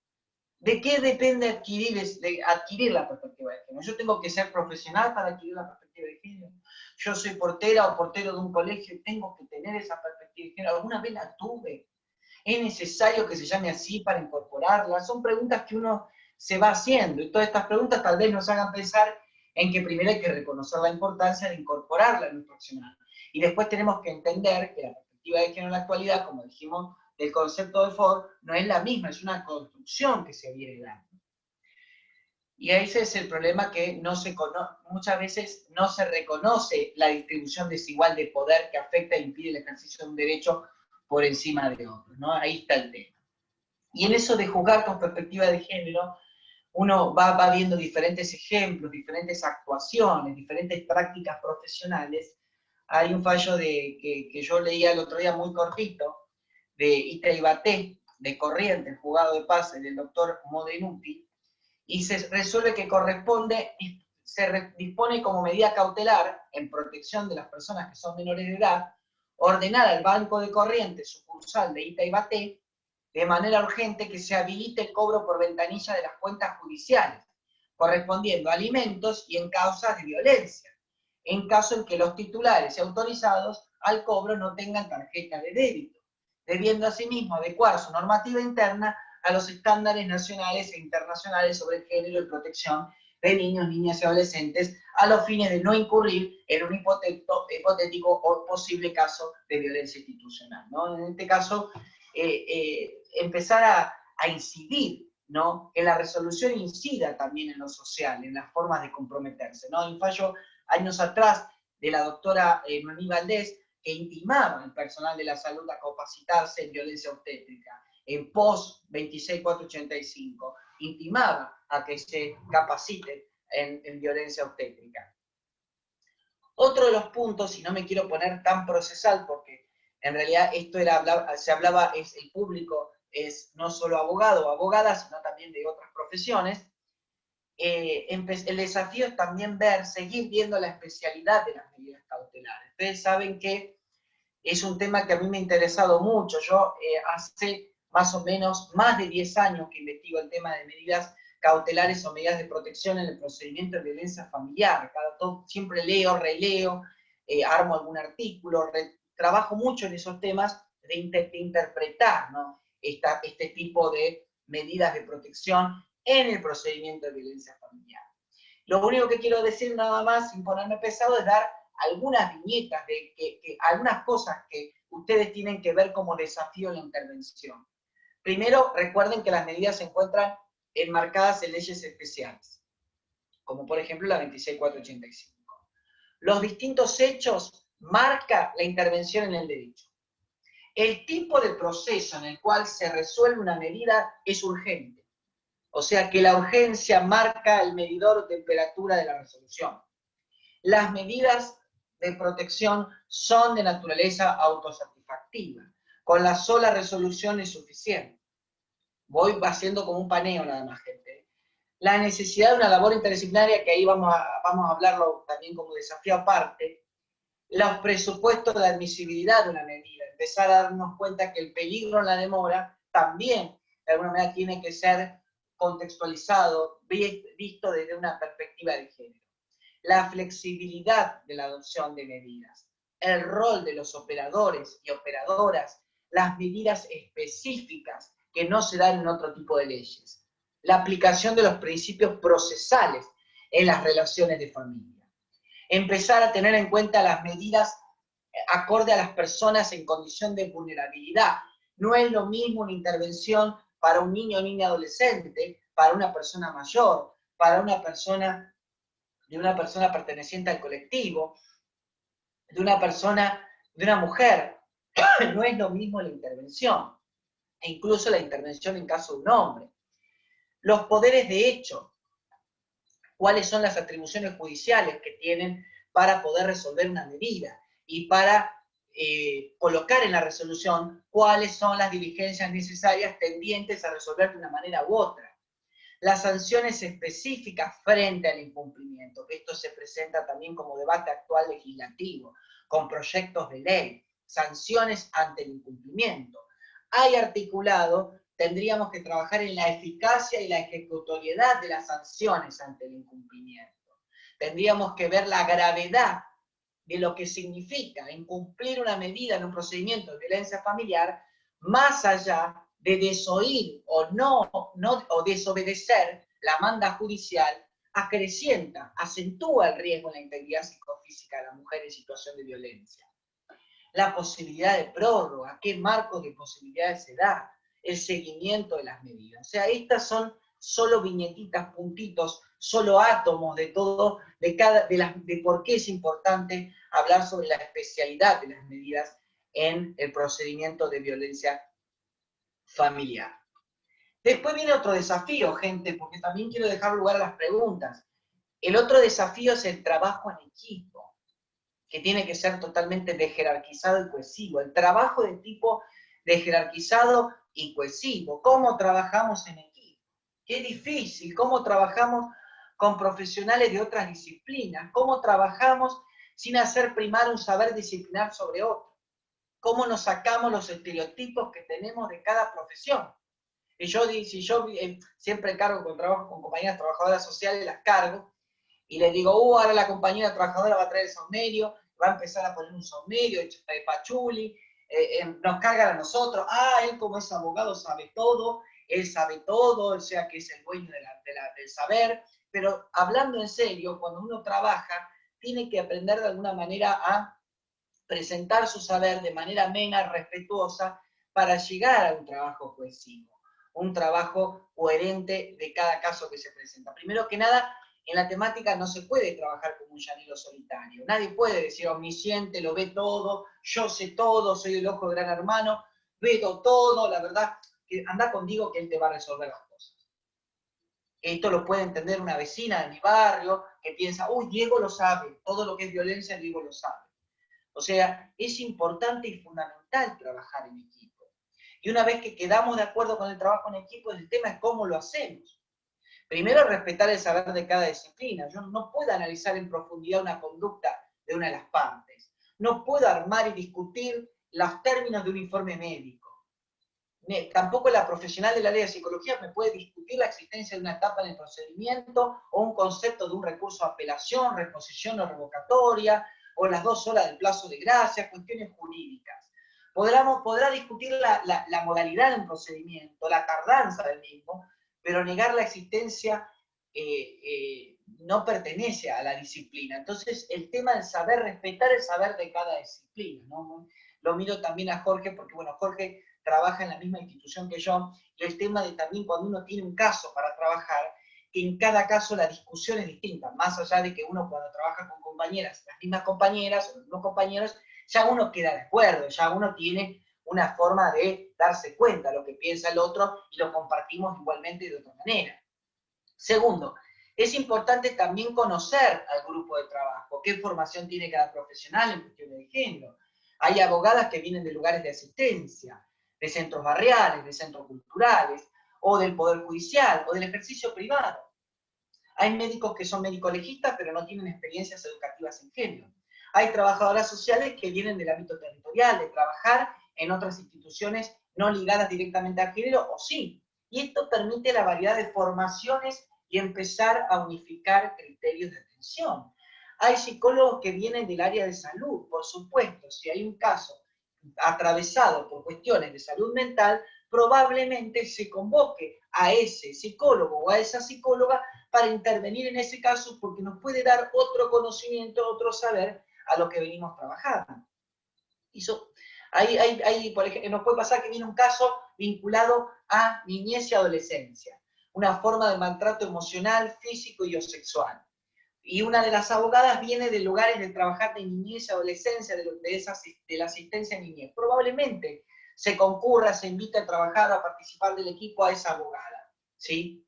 C: ¿De qué depende adquirir la perspectiva de género? Yo tengo que ser profesional para adquirir la perspectiva de género. Yo soy portera o portero de un colegio y tengo que tener esa perspectiva de género. ¿Alguna vez la tuve? ¿Es necesario que se llame así para incorporarla? Son preguntas que uno se va haciendo y todas estas preguntas tal vez nos hagan pensar en que primero hay que reconocer la importancia de incorporarla en nuestro accionar. Y después tenemos que entender que la perspectiva de género en la actualidad, como dijimos, del concepto de Ford, no es la misma, es una construcción que se viene dando. Y ese es el problema, que muchas veces no se reconoce la distribución desigual de poder que afecta e impide el ejercicio de un derecho por encima de otros, ¿no? Ahí está el tema. Y en eso de juzgar con perspectiva de género, uno va viendo diferentes ejemplos, diferentes actuaciones, diferentes prácticas profesionales. Hay un fallo que yo leía el otro día muy cortito, de Ita-Ibaté, de Corrientes, el juzgado de paz del doctor Modenuti, y se resuelve que se dispone como medida cautelar en protección de las personas que son menores de edad, ordenar al Banco de Corrientes, sucursal de Ita-Ibaté, de manera urgente que se habilite el cobro por ventanilla de las cuentas judiciales, correspondiendo a alimentos y en causas de violencia. en caso en que los titulares y autorizados al cobro no tengan tarjeta de débito, debiendo asimismo adecuar su normativa interna a los estándares nacionales e internacionales sobre género y protección de niños, niñas y adolescentes, a los fines de no incurrir en un hipotético o posible caso de violencia institucional, ¿no? En este caso, empezar a incidir, ¿no? Que la resolución incida también en lo social, en las formas de comprometerse, ¿no? Hay un fallo años atrás de la doctora Noemí Valdés, que intimaba al personal de la salud a capacitarse en violencia obstétrica. En post 26485, intimaba a que se capaciten en violencia obstétrica. Otro de los puntos, y no me quiero poner tan procesal, porque en realidad esto se hablaba, el público es no solo abogado o abogada, sino también de otras profesiones. El desafío es también seguir viendo la especialidad de las medidas cautelares. Ustedes saben que es un tema que a mí me ha interesado mucho. Yo hace más o menos más de 10 años que investigo el tema de medidas cautelares o medidas de protección en el procedimiento de violencia familiar. Siempre leo, releo, armo algún artículo, trabajo mucho en esos temas de interpretar, ¿no? este tipo de medidas de protección en el procedimiento de violencia familiar. Lo único que quiero decir nada más, sin ponerme pesado, es dar algunas viñetas de algunas cosas que ustedes tienen que ver como desafío en la intervención. Primero, recuerden que las medidas se encuentran enmarcadas en leyes especiales, como por ejemplo la 26485. Los distintos hechos marcan la intervención en el derecho. El tipo de proceso en el cual se resuelve una medida es urgente. O sea que la urgencia marca el medidor de temperatura de la resolución. Las medidas de protección son de naturaleza autosatisfactiva. Con la sola resolución es suficiente. Voy haciendo como un paneo nada más, gente. La necesidad de una labor interdisciplinaria, que ahí vamos a hablarlo también como desafío aparte. Los presupuestos de admisibilidad de una medida. Empezar a darnos cuenta que el peligro en la demora también, de alguna manera, tiene que ser contextualizado, visto desde una perspectiva de género. La flexibilidad de la adopción de medidas, el rol de los operadores y operadoras, las medidas específicas que no se dan en otro tipo de leyes, la aplicación de los principios procesales en las relaciones de familia, empezar a tener en cuenta las medidas acorde a las personas en condición de vulnerabilidad. No es lo mismo una intervención para un niño o niña adolescente, para una persona mayor, para una persona perteneciente al colectivo, de una mujer. No es lo mismo la intervención, e incluso la intervención en caso de un hombre. Los poderes de hecho, cuáles son las atribuciones judiciales que tienen para poder resolver una medida y para colocar en la resolución cuáles son las diligencias necesarias tendientes a resolver de una manera u otra. Las sanciones específicas frente al incumplimiento, que esto se presenta también como debate actual legislativo, con proyectos de ley, sanciones ante el incumplimiento. Hay articulado, tendríamos que trabajar en la eficacia y la ejecutoriedad de las sanciones ante el incumplimiento. Tendríamos que ver la gravedad de lo que significa incumplir una medida en un procedimiento de violencia familiar, más allá de desoír o desobedecer la manda judicial, acrecienta, acentúa el riesgo en la integridad psicofísica de la mujer en situación de violencia. La posibilidad de prórroga, qué marcos de posibilidades se da, el seguimiento de las medidas. O sea, estas son solo viñetitas, puntitos, solo átomos de todo, de por qué es importante hablar sobre la especialidad de las medidas en el procedimiento de violencia familiar. Después viene otro desafío, gente, porque también quiero dejar lugar a las preguntas. El otro desafío es el trabajo en equipo, que tiene que ser totalmente desjerarquizado y cohesivo. El trabajo de tipo desjerarquizado y cohesivo. ¿Cómo trabajamos en equipo? Qué difícil. ¿Cómo trabajamos con profesionales de otras disciplinas? ¿Cómo trabajamos sin hacer primar un saber disciplinar sobre otro? ¿Cómo nos sacamos los estereotipos que tenemos de cada profesión? Y yo siempre cargo con compañías trabajadoras sociales, las cargo, Y le digo, ahora la compañera trabajadora va a traer el saumerio, va a empezar a poner un saumerio de pachuli, nos cargan a nosotros, él como es abogado sabe todo, él sabe todo, o sea que es el dueño del saber, pero hablando en serio, cuando uno trabaja, tiene que aprender de alguna manera a presentar su saber de manera amena, respetuosa, para llegar a un trabajo cohesivo, un trabajo coherente de cada caso que se presenta. Primero que nada, en la temática no se puede trabajar como un llanero solitario. Nadie puede decir omnisciente, lo ve todo, yo sé todo, soy el ojo de gran hermano, veo todo, la verdad, que anda conmigo que él te va a resolver las cosas. Esto lo puede entender una vecina de mi barrio que piensa, uy, Diego lo sabe, todo lo que es violencia, Diego lo sabe. O sea, es importante y fundamental trabajar en equipo. Y una vez que quedamos de acuerdo con el trabajo en equipo, el tema es cómo lo hacemos. Primero, respetar el saber de cada disciplina. Yo no puedo analizar en profundidad una conducta de una de las partes. No puedo armar y discutir los términos de un informe médico. Tampoco la profesional del área de psicología me puede discutir la existencia de una etapa en el procedimiento o un concepto de un recurso de apelación, reposición o revocatoria, o las 2 horas del plazo de gracia, cuestiones jurídicas. Podrá discutir la modalidad de un procedimiento, la tardanza del mismo, pero negar la existencia no pertenece a la disciplina. Entonces, el tema del saber, respetar el saber de cada disciplina, ¿no? Lo miro también a Jorge, porque, bueno, Jorge trabaja en la misma institución que yo, y el tema de también cuando uno tiene un caso para trabajar, que en cada caso la discusión es distinta, más allá de que uno cuando trabaja con compañeras, las mismas compañeras o los mismos compañeros, ya uno queda de acuerdo, ya uno tiene una forma de darse cuenta de lo que piensa el otro y lo compartimos igualmente de otra manera. Segundo, es importante también conocer al grupo de trabajo, qué formación tiene cada profesional en cuestiones de género. Hay abogadas que vienen de lugares de asistencia, de centros barriales, de centros culturales, o del Poder Judicial, o del ejercicio privado. Hay médicos que son médicos legistas, pero no tienen experiencias educativas en género. Hay trabajadoras sociales que vienen del ámbito territorial, de trabajar en otras instituciones no ligadas directamente al género, o sí. Y esto permite la variedad de formaciones y empezar a unificar criterios de atención. Hay psicólogos que vienen del área de salud, por supuesto, si hay un caso atravesado por cuestiones de salud mental, probablemente se convoque a ese psicólogo o a esa psicóloga para intervenir en ese caso porque nos puede dar otro conocimiento, otro saber a lo que venimos trabajando. Por ejemplo, nos puede pasar que viene un caso vinculado a niñez y adolescencia, una forma de maltrato emocional, físico y o sexual. Y una de las abogadas viene de lugares de trabajar de niñez y adolescencia, de la asistencia a niñez. Probablemente se concurra, se invita a trabajar, a participar del equipo a esa abogada, ¿sí?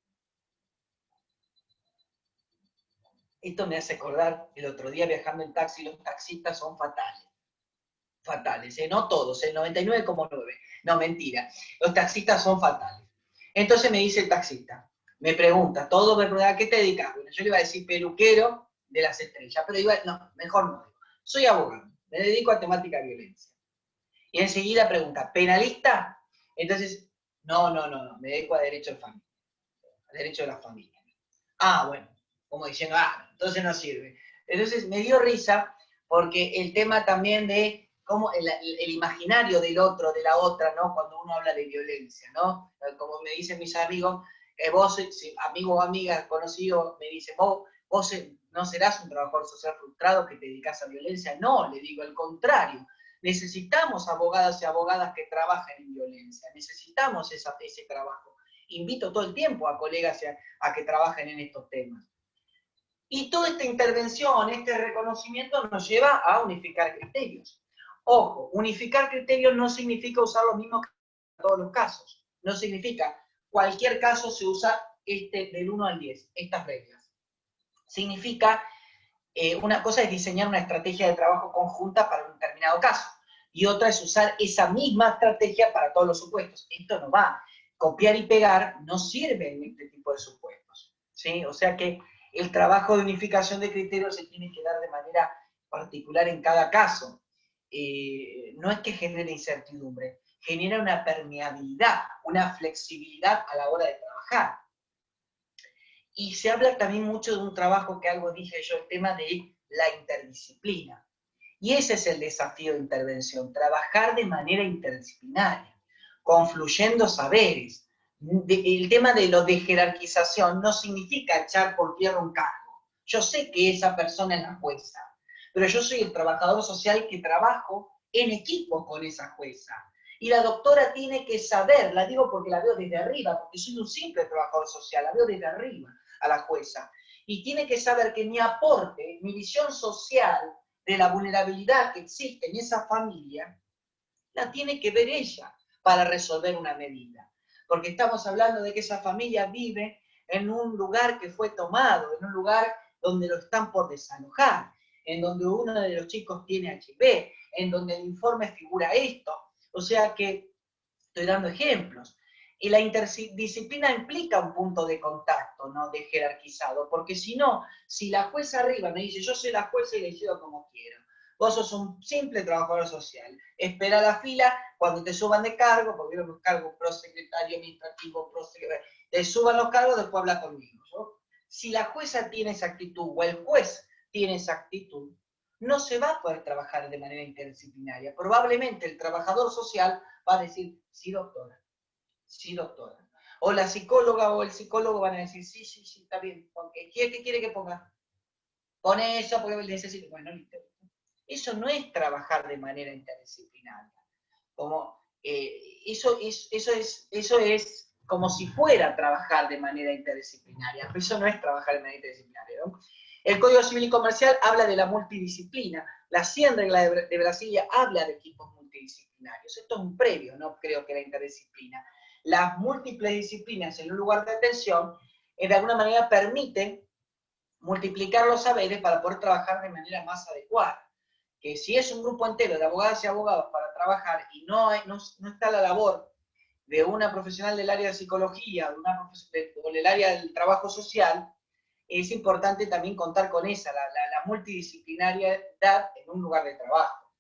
C: Esto me hace acordar el otro día viajando en taxi, los taxistas son fatales. Fatales, no todos, el 99,9. No, mentira. Los taxistas son fatales. Entonces me dice el taxista, me pregunta, ¿a qué te dedicas? Bueno, yo le iba a decir peluquero de las estrellas, pero digo, no, mejor no. Soy abogado, me dedico a temática de violencia. Y enseguida pregunta, ¿penalista? Entonces, no, me dedico a derecho de familia, a derecho de la familia. Bueno, como diciendo, entonces no sirve. Entonces me dio risa porque el tema también de cómo el imaginario del otro, de la otra, ¿no? Cuando uno habla de violencia, ¿no? Como me dicen mis amigos, vos, amigo o amiga conocido, me dicen, vos no serás un trabajador social frustrado que te dedicas a violencia. No, le digo, al contrario. Necesitamos abogadas y abogadas que trabajen en violencia. Necesitamos ese trabajo. Invito todo el tiempo a colegas a que trabajen en estos temas. Y toda esta intervención, este reconocimiento nos lleva a unificar criterios. Ojo, unificar criterios no significa usar los mismos en todos los casos. No significa cualquier caso se usa del 1 al 10, estas reglas. Significa, una cosa es diseñar una estrategia de trabajo conjunta para un determinado caso, y otra es usar esa misma estrategia para todos los supuestos. Esto no va. Copiar y pegar no sirve en este tipo de supuestos, ¿sí? O sea que el trabajo de unificación de criterios se tiene que dar de manera particular en cada caso. No es que genere incertidumbre, genera una permeabilidad, una flexibilidad a la hora de trabajar. Y se habla también mucho de un trabajo que algo dije yo, el tema de la interdisciplina. Y ese es el desafío de intervención, trabajar de manera interdisciplinaria, confluyendo saberes. El tema de lo de jerarquización no significa echar por tierra un cargo. Yo sé que esa persona es la jueza, pero yo soy el trabajador social que trabajo en equipo con esa jueza. Y la doctora tiene que saber, la digo porque la veo desde arriba, porque soy un simple trabajador social, la veo desde arriba a la jueza. Y tiene que saber que mi aporte, mi visión social de la vulnerabilidad que existe en esa familia, la tiene que ver ella para resolver una medida. Porque estamos hablando de que esa familia vive en un lugar que fue tomado, en un lugar donde lo están por desalojar, en donde uno de los chicos tiene HIV, en donde el informe figura esto. O sea que estoy dando ejemplos. Y la interdisciplina implica un punto de contacto, ¿no? De jerarquizado, porque si no, si la jueza arriba me dice, yo soy la jueza y decido como quiero, vos sos un simple trabajador social, espera la fila, cuando te suban de cargo, porque vieron los cargos prosecretario, administrativo, te suban los cargos, después habla conmigo, ¿no? Si la jueza tiene esa actitud, o el juez tiene esa actitud, no se va a poder trabajar de manera interdisciplinaria. Probablemente el trabajador social va a decir, sí, doctora. Sí, doctora. O la psicóloga o el psicólogo van a decir, sí, sí, sí, está bien. ¿Qué quiere que ponga? Pone eso porque necesito. Bueno, listo. Eso no es trabajar de manera interdisciplinaria. Como, eso es como si fuera trabajar de manera interdisciplinaria, pero eso no es trabajar de manera interdisciplinaria, ¿no? El Código Civil y Comercial habla de la multidisciplina. La 100 regla de Brasilia habla de equipos multidisciplinarios. Esto es un previo, no creo que la interdisciplina. Las múltiples disciplinas en un lugar de atención, de alguna manera permiten multiplicar los saberes para poder trabajar de manera más adecuada. Que si es un grupo entero de abogadas y abogados para trabajar y no está la labor de una profesional del área de psicología o del área del trabajo social, es importante también contar con esa, la multidisciplinariedad en un lugar de trabajo.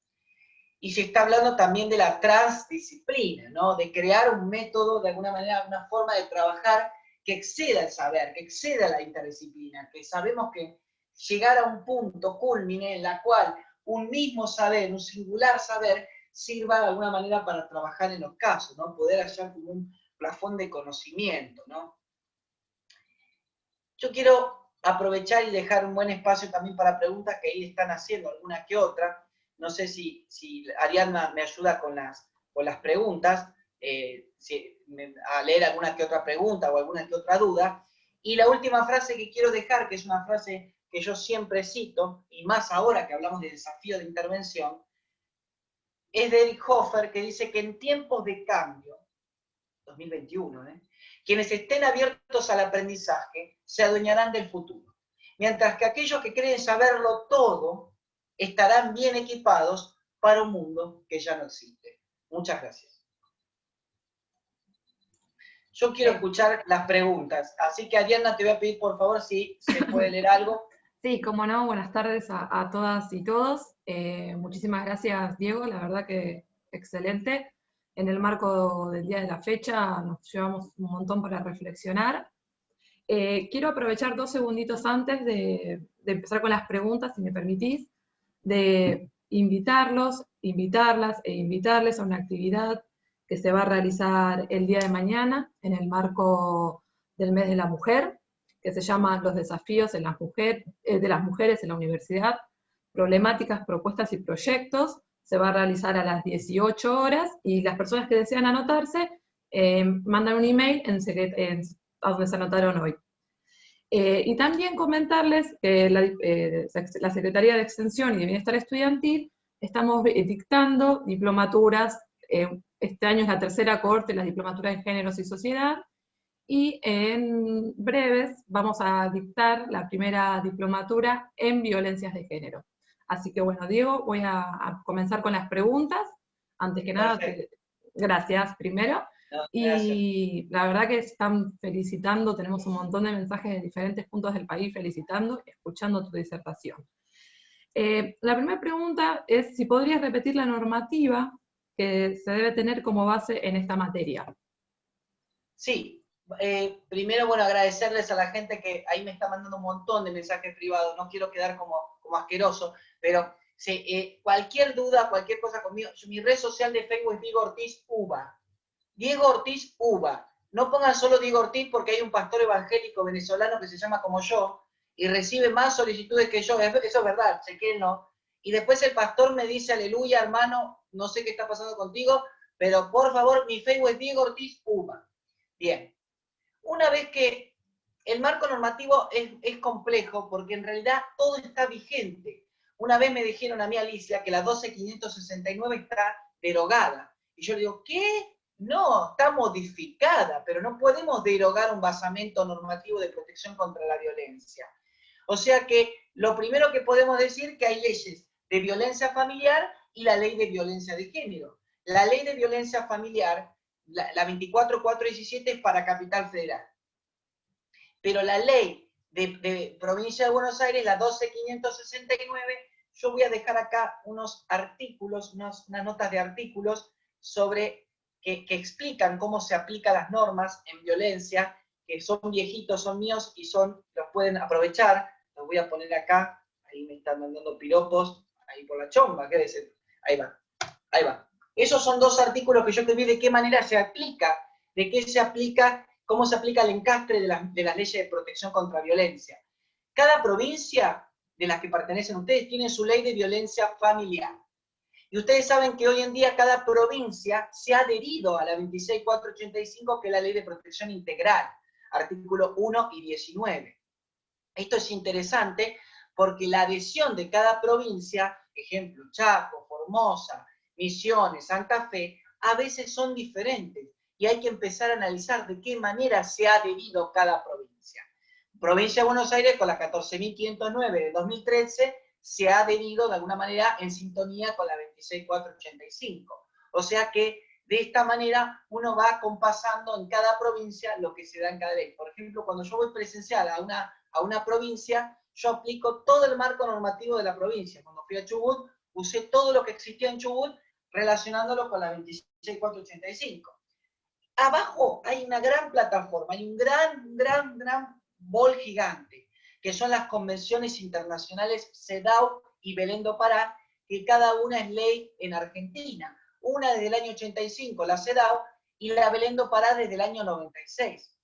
C: Y se está hablando también de la transdisciplina, ¿no? De crear un método, de alguna manera, una forma de trabajar que exceda el saber, que exceda la interdisciplina, que sabemos que llegar a un punto culmine en la cual un mismo saber, un singular saber, sirva de alguna manera para trabajar en los casos, ¿no? Poder hallar como un plafón de conocimiento, ¿no? Yo quiero aprovechar y dejar un buen espacio también para preguntas que ahí están haciendo, alguna que otra. No sé si Ariadna me ayuda con las preguntas, a leer alguna que otra pregunta o alguna que otra duda. Y la última frase que quiero dejar, que es una frase que yo siempre cito, y más ahora que hablamos de desafío de intervención, es de Eric Hoffer, que dice que en tiempos de cambio, 2021, quienes estén abiertos al aprendizaje se adueñarán del futuro, mientras que aquellos que creen saberlo todo estarán bien equipados para un mundo que ya no existe. Muchas gracias. Yo quiero escuchar las preguntas, así que Ariadna te voy a pedir por favor si se puede leer algo.
D: Sí, cómo no, buenas tardes a todas y todos. Muchísimas gracias, Diego, la verdad que excelente. En el marco del día de la fecha nos llevamos un montón para reflexionar. Quiero aprovechar 2 segunditos antes de empezar con las preguntas, si me permitís, de invitarlos, invitarlas e invitarles a una actividad que se va a realizar el día de mañana en el marco del mes de la mujer, que se llama Los desafíos de las mujeres en la universidad, problemáticas, propuestas y proyectos. Se va a realizar a las 18 horas y las personas que desean anotarse mandan un email a donde se anotaron hoy. Y también comentarles que la Secretaría de Extensión y de Bienestar Estudiantil estamos dictando diplomaturas. Este año es la 3ª cohorte de las diplomaturas en Géneros y Sociedad, y en breves vamos a dictar la primera diplomatura en Violencias de Género. Así que bueno, Diego, voy a comenzar con las preguntas. Antes que nada, gracias primero.
C: No,
D: y la verdad que están felicitando, tenemos un montón de mensajes de diferentes puntos del país felicitando, escuchando tu disertación. La primera pregunta es si podrías repetir la normativa que se debe tener como base en esta materia.
C: Sí, Primero, bueno, agradecerles a la gente que ahí me está mandando un montón de mensajes privados, no quiero quedar como asqueroso, pero cualquier duda, cualquier cosa conmigo, mi red social de Facebook es Diego Ortiz Uva. Diego Ortiz Uva. No pongan solo Diego Ortiz porque hay un pastor evangélico venezolano que se llama como yo y recibe más solicitudes que yo, eso es verdad, sé que él no. Y después el pastor me dice, aleluya, hermano, no sé qué está pasando contigo, pero por favor, mi Facebook es Diego Ortiz Uva. Bien. Una vez que el marco normativo es complejo porque en realidad todo está vigente. Una vez me dijeron a mí, Alicia, que la 12.569 está derogada. Y yo le digo, ¿qué? No, está modificada, pero no podemos derogar un basamento normativo de protección contra la violencia. O sea que lo primero que podemos decir es que hay leyes de violencia familiar y la ley de violencia de género. La ley de violencia familiar, la 24417, es para Capital Federal. Pero la ley de Provincia de Buenos Aires, la 12569, yo voy a dejar acá unos artículos, unas notas de artículos sobre que explican cómo se aplican las normas en violencia, que son viejitos, son míos y los pueden aprovechar. Los voy a poner acá, ahí me están mandando piropos, ahí por la chomba, ¿qué decir? Ahí va, ahí va. Esos son dos artículos que yo te vi de qué manera se aplica, de qué se aplica, cómo se aplica el encastre de las leyes de protección contra violencia. Cada provincia de las que pertenecen ustedes tiene su ley de violencia familiar. Y ustedes saben que hoy en día cada provincia se ha adherido a la 26485, que es la ley de protección integral, artículo 1 y 19. Esto es interesante porque la adhesión de cada provincia, ejemplo, Chaco, Formosa, Misiones, Santa Fe, a veces son diferentes y hay que empezar a analizar de qué manera se ha adherido cada provincia. Provincia de Buenos Aires, con la 14.509 de 2013, se ha adherido de alguna manera en sintonía con la 26485. O sea que de esta manera uno va compasando en cada provincia lo que se da en cada ley. Por ejemplo, cuando yo voy presencial a una provincia, yo aplico todo el marco normativo de la provincia. Cuando fui a Chubut, usé todo lo que existía en Chubut relacionándolo con la 26485. Abajo hay una gran plataforma, hay un gran bol gigante, que son las convenciones internacionales CEDAW y Belén do Pará, que cada una es ley en Argentina. Una desde el año 85, la CEDAW, y la Belén do Pará desde el año 96.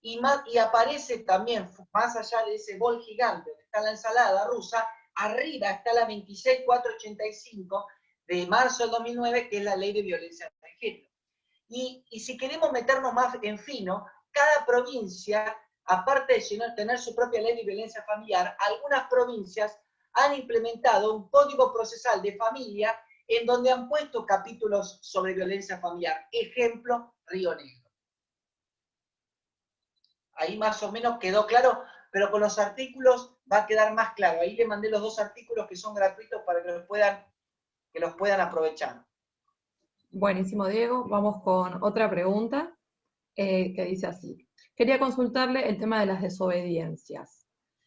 C: Y aparece también, más allá de ese bol gigante donde está la ensalada rusa, arriba está la 26485 de marzo del 2009, que es la ley de violencia de género. Y si queremos meternos más en fino, cada provincia, aparte de tener su propia ley de violencia familiar, algunas provincias han implementado un código procesal de familia en donde han puesto capítulos sobre violencia familiar. Ejemplo, Río Negro. Ahí más o menos quedó claro, pero con los artículos va a quedar más claro. Ahí le mandé los dos artículos que son gratuitos para que los puedan aprovechar.
D: Buenísimo, Diego. Vamos con otra pregunta que dice así. Quería consultarle el tema de las desobediencias.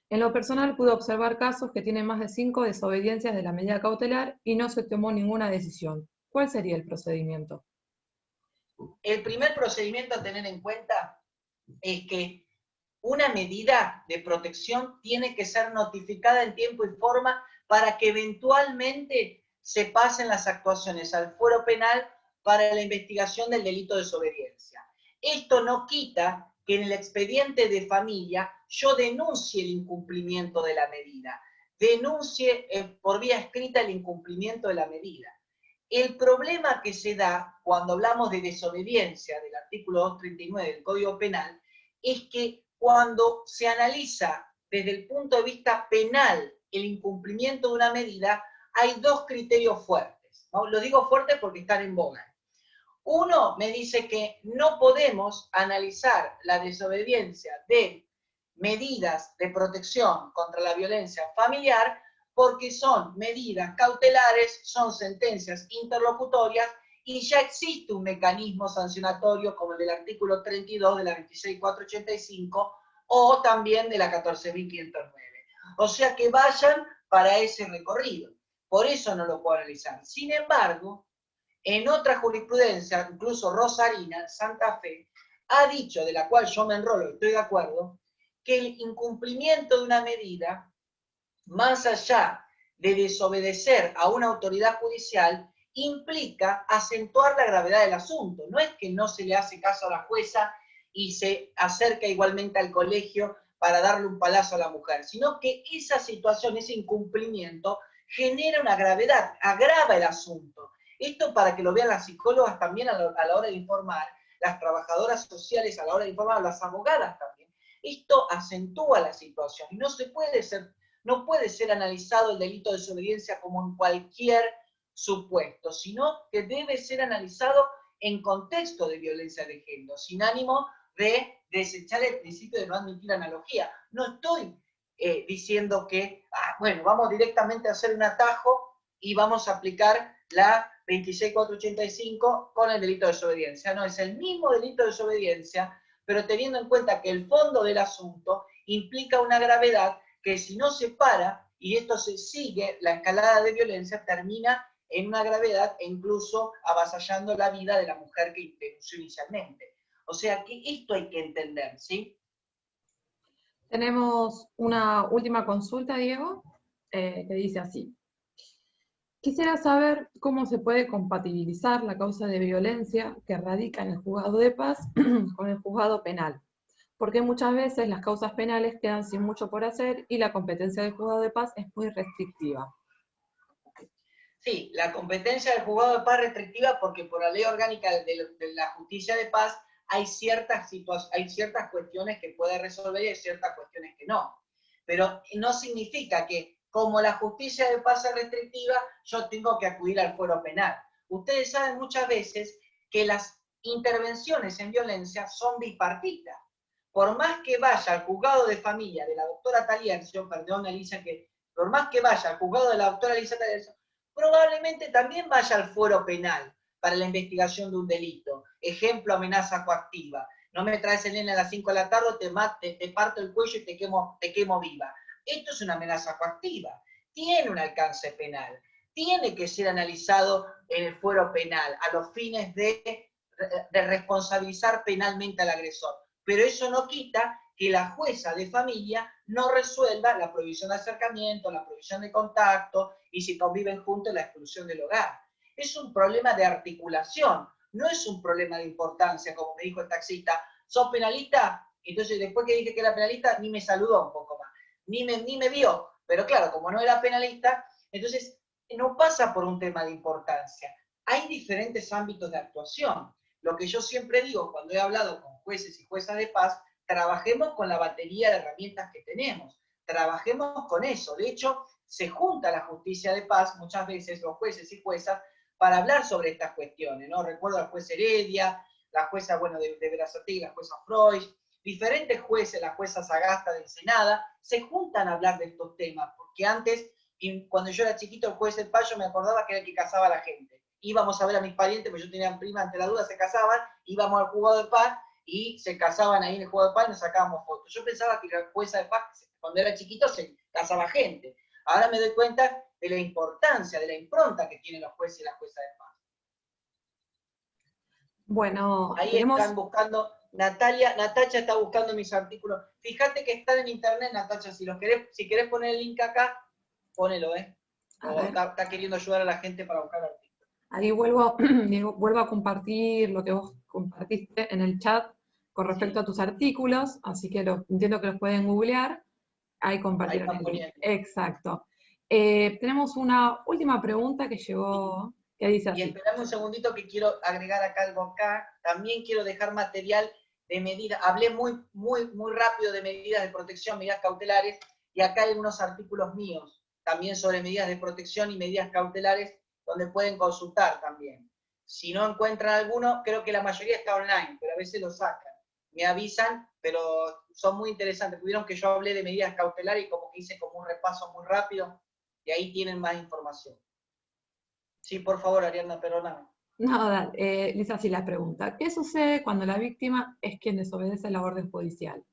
D: En lo personal pude observar casos que tienen más de 5 desobediencias de la medida cautelar y no se tomó ninguna decisión. ¿Cuál sería el procedimiento?
C: El primer procedimiento a tener en cuenta es que una medida de protección tiene que ser notificada en tiempo y forma para que eventualmente se pasen las actuaciones al fuero penal para la investigación del delito de desobediencia. Esto no quita que en el expediente de familia yo denuncie el incumplimiento de la medida, denuncie por vía escrita el incumplimiento de la medida. El problema que se da cuando hablamos de desobediencia del artículo 239 del Código Penal es que cuando se analiza desde el punto de vista penal el incumplimiento de una medida, hay dos criterios fuertes, ¿no? Lo digo fuertes porque están en boga. Uno me dice que no podemos analizar la desobediencia de medidas de protección contra la violencia familiar porque son medidas cautelares, son sentencias interlocutorias y ya existe un mecanismo sancionatorio como el del artículo 32 de la 26485 o también de la 14.509. O sea que vayan para ese recorrido. Por eso no lo puedo analizar. Sin embargo, en otra jurisprudencia, incluso Rosarina, Santa Fe, ha dicho, de la cual yo me enrolo, estoy de acuerdo, que el incumplimiento de una medida, más allá de desobedecer a una autoridad judicial, implica acentuar la gravedad del asunto. No es que no se le hace caso a la jueza y se acerca igualmente al colegio para darle un palazo a la mujer, sino que esa situación, ese incumplimiento, genera una gravedad, agrava el asunto. Esto para que lo vean las psicólogas también a la hora de informar, las trabajadoras sociales a la hora de informar, las abogadas también. Esto acentúa la situación y no puede ser analizado el delito de desobediencia como en cualquier supuesto, sino que debe ser analizado en contexto de violencia de género, sin ánimo de desechar el principio de no admitir analogía. No estoy diciendo que, bueno, vamos directamente a hacer un atajo y vamos a aplicar la 26485 con el delito de desobediencia. No, es el mismo delito de desobediencia, pero teniendo en cuenta que el fondo del asunto implica una gravedad que si no se para y esto se sigue, la escalada de violencia termina en una gravedad e incluso avasallando la vida de la mujer que denunció inicialmente. O sea que esto hay que entender, ¿sí?
D: Tenemos una última consulta, Diego, que dice así. Quisiera saber cómo se puede compatibilizar la causa de violencia que radica en el juzgado de paz con el juzgado penal, porque muchas veces las causas penales quedan sin mucho por hacer y la competencia del juzgado de paz es muy restrictiva.
C: Sí, la competencia del juzgado de paz es restrictiva porque por la ley orgánica de la justicia de paz hay ciertas cuestiones que puede resolver y hay ciertas cuestiones que no. Pero no significa que como la justicia de paz es restrictiva, yo tengo que acudir al fuero penal. Ustedes saben muchas veces que las intervenciones en violencia son bipartitas. Por más que vaya al juzgado de familia de la doctora Taliercio, perdón, Elisa, por más que vaya al juzgado de la doctora Elisa Taliercio, probablemente también vaya al fuero penal para la investigación de un delito. Ejemplo, amenaza coactiva. No me traes el nene a las 5 de la tarde, te parto el cuello y te quemo viva. Esto es una amenaza coactiva. Tiene un alcance penal. Tiene que ser analizado en el fuero penal a los fines de responsabilizar penalmente al agresor. Pero eso no quita que la jueza de familia no resuelva la prohibición de acercamiento, la prohibición de contacto y si conviven juntos la exclusión del hogar. Es un problema de articulación, no es un problema de importancia, como me dijo el taxista. ¿Sos penalista? Entonces después que dije que era penalista, ni me saludó un poco más, ni me vio. Pero claro, como no era penalista, entonces no pasa por un tema de importancia. Hay diferentes ámbitos de actuación. Lo que yo siempre digo cuando he hablado con jueces y juezas de paz, trabajemos con la batería de herramientas que tenemos, trabajemos con eso. De hecho, se junta la justicia de paz, muchas veces los jueces y juezas, para hablar sobre estas cuestiones, ¿no? Recuerdo al juez Heredia, la jueza, bueno, de Berazategui, la jueza Freud, diferentes jueces, la jueza Sagasta de Ensenada, se juntan a hablar de estos temas, porque antes, cuando yo era chiquito, el juez del Payo me acordaba que era el que casaba a la gente. Íbamos a ver a mis parientes, porque yo tenía prima, ante la duda se casaban, íbamos al juzgado de paz, y se casaban ahí en el juzgado de paz y nos sacábamos fotos. Yo pensaba que la jueza de paz, cuando era chiquito, se casaba gente. Ahora me doy cuenta de la importancia, de la impronta que tienen los jueces y las juezas de paz.
D: Bueno,
C: ahí están buscando, Natacha está buscando mis artículos. Fíjate que están en internet, Natacha, si querés poner el link acá, ponelo, está queriendo ayudar a la gente para buscar artículos.
D: Ahí Diego, vuelvo a compartir lo que vos compartiste en el chat con respecto a tus artículos, así que entiendo que los pueden googlear. Ahí compartieron el link. Exacto. Tenemos una última pregunta que llegó, que dice así.
C: Y esperame un segundito que quiero agregar acá algo acá. También quiero dejar material de medidas. Hablé muy rápido de medidas de protección, medidas cautelares, y acá hay unos artículos míos, también sobre medidas de protección y medidas cautelares, donde pueden consultar también. Si no encuentran alguno, creo que la mayoría está online, pero a veces lo sacan. Me avisan, pero son muy interesantes. Pudieron que yo hablé de medidas cautelares y como que hice como un repaso muy rápido, y ahí tienen más información. Sí, por favor, Ariadna, perdóname.
D: No, dale, dice así la pregunta. ¿Qué sucede cuando la víctima es quien desobedece la orden judicial?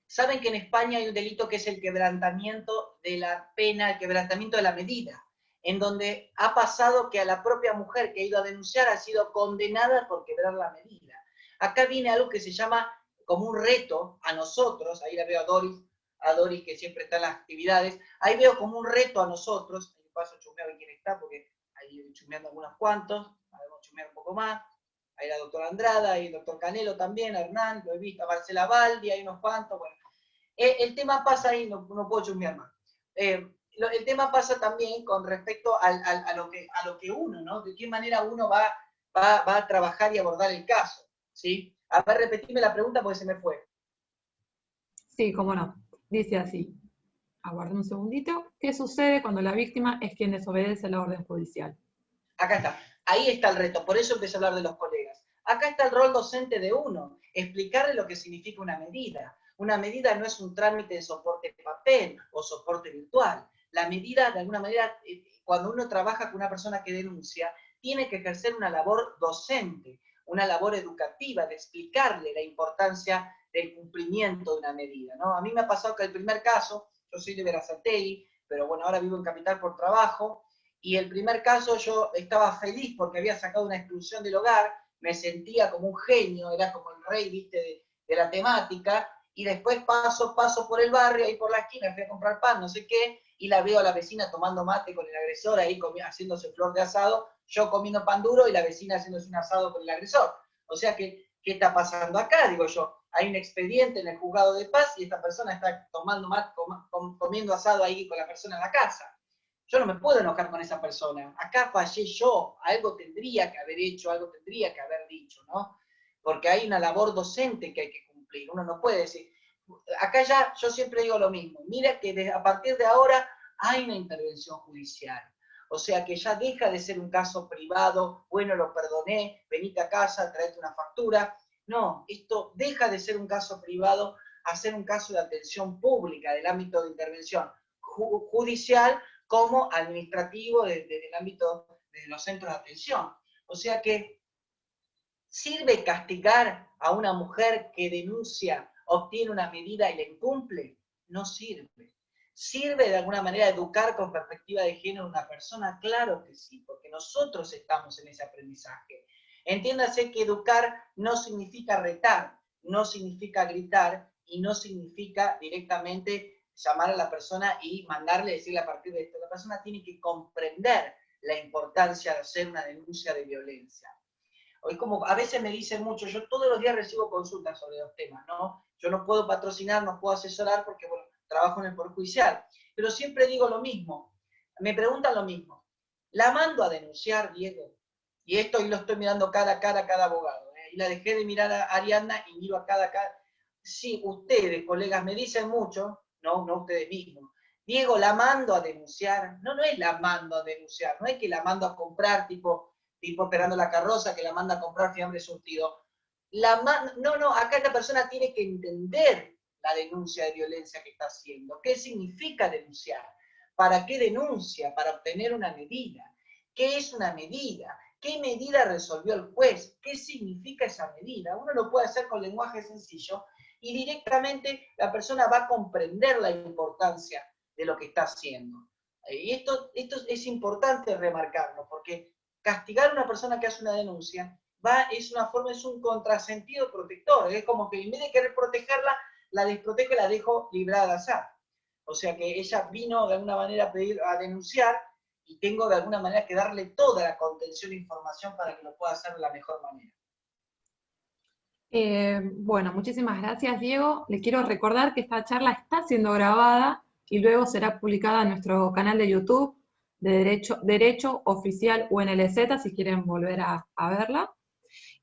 C: Saben que en España hay un delito que es el quebrantamiento de la pena, el quebrantamiento de la medida, en donde ha pasado que a la propia mujer que ha ido a denunciar ha sido condenada por quebrar la medida. Acá viene algo que se llama como un reto a nosotros, ahí la veo a Doris que siempre está en las actividades, ahí veo como un reto a nosotros, ahí paso chumear a quién está, porque ahí chumeando algunos cuantos, vamos a chumear un poco más, ahí la doctora Andrada, ahí el doctor Canelo también, Hernán, lo he visto, a Marcela Baldi, hay unos cuantos, bueno. El tema pasa ahí, no puedo chusmear más. El tema pasa también con respecto a lo que uno, ¿no? De qué manera uno va a trabajar y abordar el caso, ¿sí? A ver, repetime la pregunta porque se me fue.
D: Sí, cómo no. Dice así, aguarden un segundito. ¿Qué sucede cuando la víctima es quien desobedece la orden judicial?
C: Acá está. Ahí está el reto, por eso empecé a hablar de los colegas. Acá está el rol docente de uno, explicarle lo que significa una medida. Una medida no es un trámite de soporte de papel o soporte virtual. La medida, de alguna manera, cuando uno trabaja con una persona que denuncia, tiene que ejercer una labor docente, una labor educativa, de explicarle la importancia del cumplimiento de una medida, ¿no? A mí me ha pasado que el primer caso, yo soy de Berazategui, pero bueno, ahora vivo en Capital por trabajo, y el primer caso yo estaba feliz porque había sacado una exclusión del hogar, me sentía como un genio, era como el rey, viste, de la temática, y después paso por el barrio, ahí por la esquina, fui a comprar pan, no sé qué, y la veo a la vecina tomando mate con el agresor, ahí haciéndose flor de asado, yo comiendo pan duro y la vecina haciéndose un asado con el agresor. O sea, ¿qué está pasando acá? Digo yo, hay un expediente en el juzgado de paz y esta persona está tomando mate, comiendo asado ahí con la persona en la casa. Yo no me puedo enojar con esa persona. Acá fallé yo, algo tendría que haber hecho, algo tendría que haber dicho, ¿no? Porque hay una labor docente que hay que cumplir. Uno no puede decir, acá ya yo siempre digo lo mismo, mira que a partir de ahora hay una intervención judicial. O sea que ya deja de ser un caso privado, bueno, lo perdoné, venite a casa, traete una factura. No, esto deja de ser un caso privado a ser un caso de atención pública del ámbito de intervención judicial como administrativo desde el ámbito de los centros de atención. O sea que ¿sirve castigar a una mujer que denuncia, obtiene una medida y la incumple? No sirve. ¿Sirve de alguna manera educar con perspectiva de género a una persona? Claro que sí, porque nosotros estamos en ese aprendizaje. Entiéndase que educar no significa retar, no significa gritar y no significa directamente llamar a la persona y mandarle decirle a partir de esto. La persona tiene que comprender la importancia de hacer una denuncia de violencia. Hoy como a veces me dicen mucho, yo todos los días recibo consultas sobre los temas, ¿no? Yo no puedo patrocinar, no puedo asesorar porque, bueno, trabajo en el Poder Judicial. Pero siempre digo lo mismo, me preguntan lo mismo. ¿La mando a denunciar, Diego? Y esto y lo estoy mirando cara a cara a cada abogado, ¿eh? Y la dejé de mirar a Ariadna y miro a cada cara. Sí, ustedes, colegas, me dicen mucho, no ustedes mismos. Diego, ¿la mando a denunciar? No es la mando a denunciar, no es que la mando a comprar tipo esperando la carroza que la manda a comprar fiambre surtido. No, acá esta persona tiene que entender la denuncia de violencia que está haciendo. ¿Qué significa denunciar? ¿Para qué denuncia? Para obtener una medida. ¿Qué es una medida? ¿Qué medida resolvió el juez? ¿Qué significa esa medida? Uno lo puede hacer con lenguaje sencillo y directamente la persona va a comprender la importancia de lo que está haciendo. Y esto es importante remarcarlo, porque castigar a una persona que hace una denuncia es un contrasentido protector. Es como que en vez de querer protegerla, la desprotege y la dejo librada al azar. O sea que ella vino de alguna manera a denunciar y tengo de alguna manera que darle toda la contención e información para que lo pueda hacer de la mejor manera.
D: Bueno, muchísimas gracias, Diego. Le quiero recordar que esta charla está siendo grabada y luego será publicada en nuestro canal de YouTube de Derecho Oficial UNLZ, si quieren volver a verla.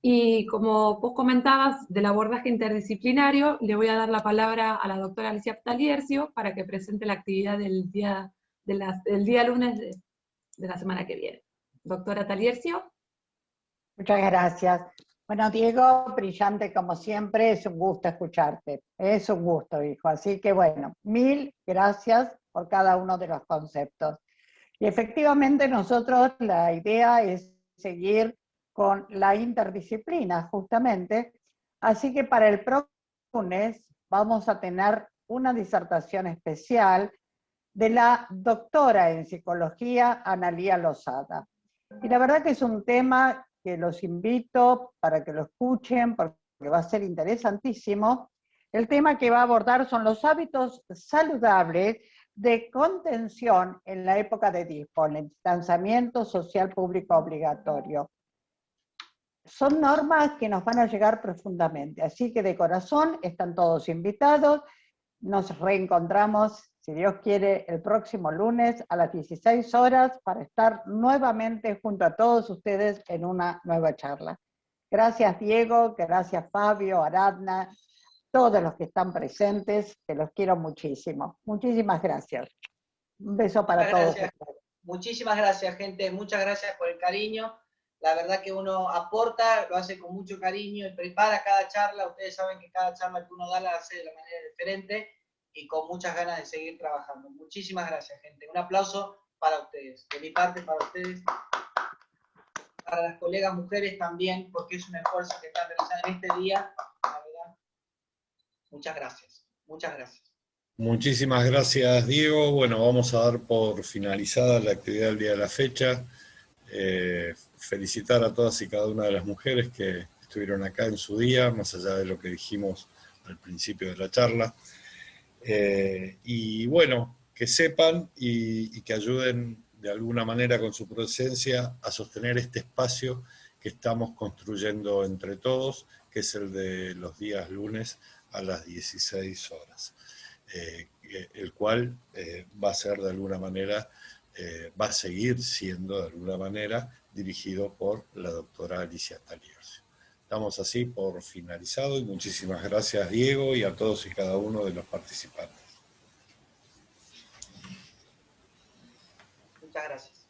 D: Y como vos comentabas del abordaje interdisciplinario, le voy a dar la palabra a la doctora Alicia Taliercio para que presente la actividad del día lunes de la semana que viene. Doctora Taliercio.
B: Muchas gracias. Bueno, Diego, brillante como siempre, es un gusto escucharte. Es un gusto, hijo. Así que bueno, mil gracias por cada uno de los conceptos. Y efectivamente nosotros la idea es seguir con la interdisciplina, justamente. Así que para el próximo lunes vamos a tener una disertación especial de la doctora en psicología, Analía Lozada. Y la verdad que es un tema que los invito para que lo escuchen, porque que va a ser interesantísimo. El tema que va a abordar son los hábitos saludables de contención en la época de distanciamiento social público obligatorio. Son normas que nos van a llegar profundamente, así que de corazón están todos invitados. Nos reencontramos, si Dios quiere, el próximo lunes a las 16 horas para estar nuevamente junto a todos ustedes en una nueva charla. Gracias Diego, gracias Fabio, Aradna, todos los que están presentes, que los quiero muchísimo. Muchísimas gracias. Un beso para todos.
C: Muchísimas gracias, gente. Muchas gracias por el cariño. La verdad que uno aporta, lo hace con mucho cariño y prepara cada charla. Ustedes saben que cada charla que uno da la hace de la manera diferente y con muchas ganas de seguir trabajando. Muchísimas gracias, gente. Un aplauso para ustedes. De mi parte, para ustedes. Para las colegas mujeres también, porque es un esfuerzo que están realizando en este día. La verdad, muchas gracias. Muchas gracias.
A: Muchísimas gracias, Diego. Bueno, vamos a dar por finalizada la actividad del día de la fecha. Felicitar a todas y cada una de las mujeres que estuvieron acá en su día, más allá de lo que dijimos al principio de la charla. Y bueno, que sepan y que ayuden de alguna manera con su presencia a sostener este espacio que estamos construyendo entre todos, que es el de los días lunes a las 16 horas. El cual va a ser de alguna manera, va a seguir siendo de alguna manera dirigido por la doctora Alicia Taliercio. Estamos así por finalizado y muchísimas gracias Diego y a todos y cada uno de los participantes.
C: Muchas gracias.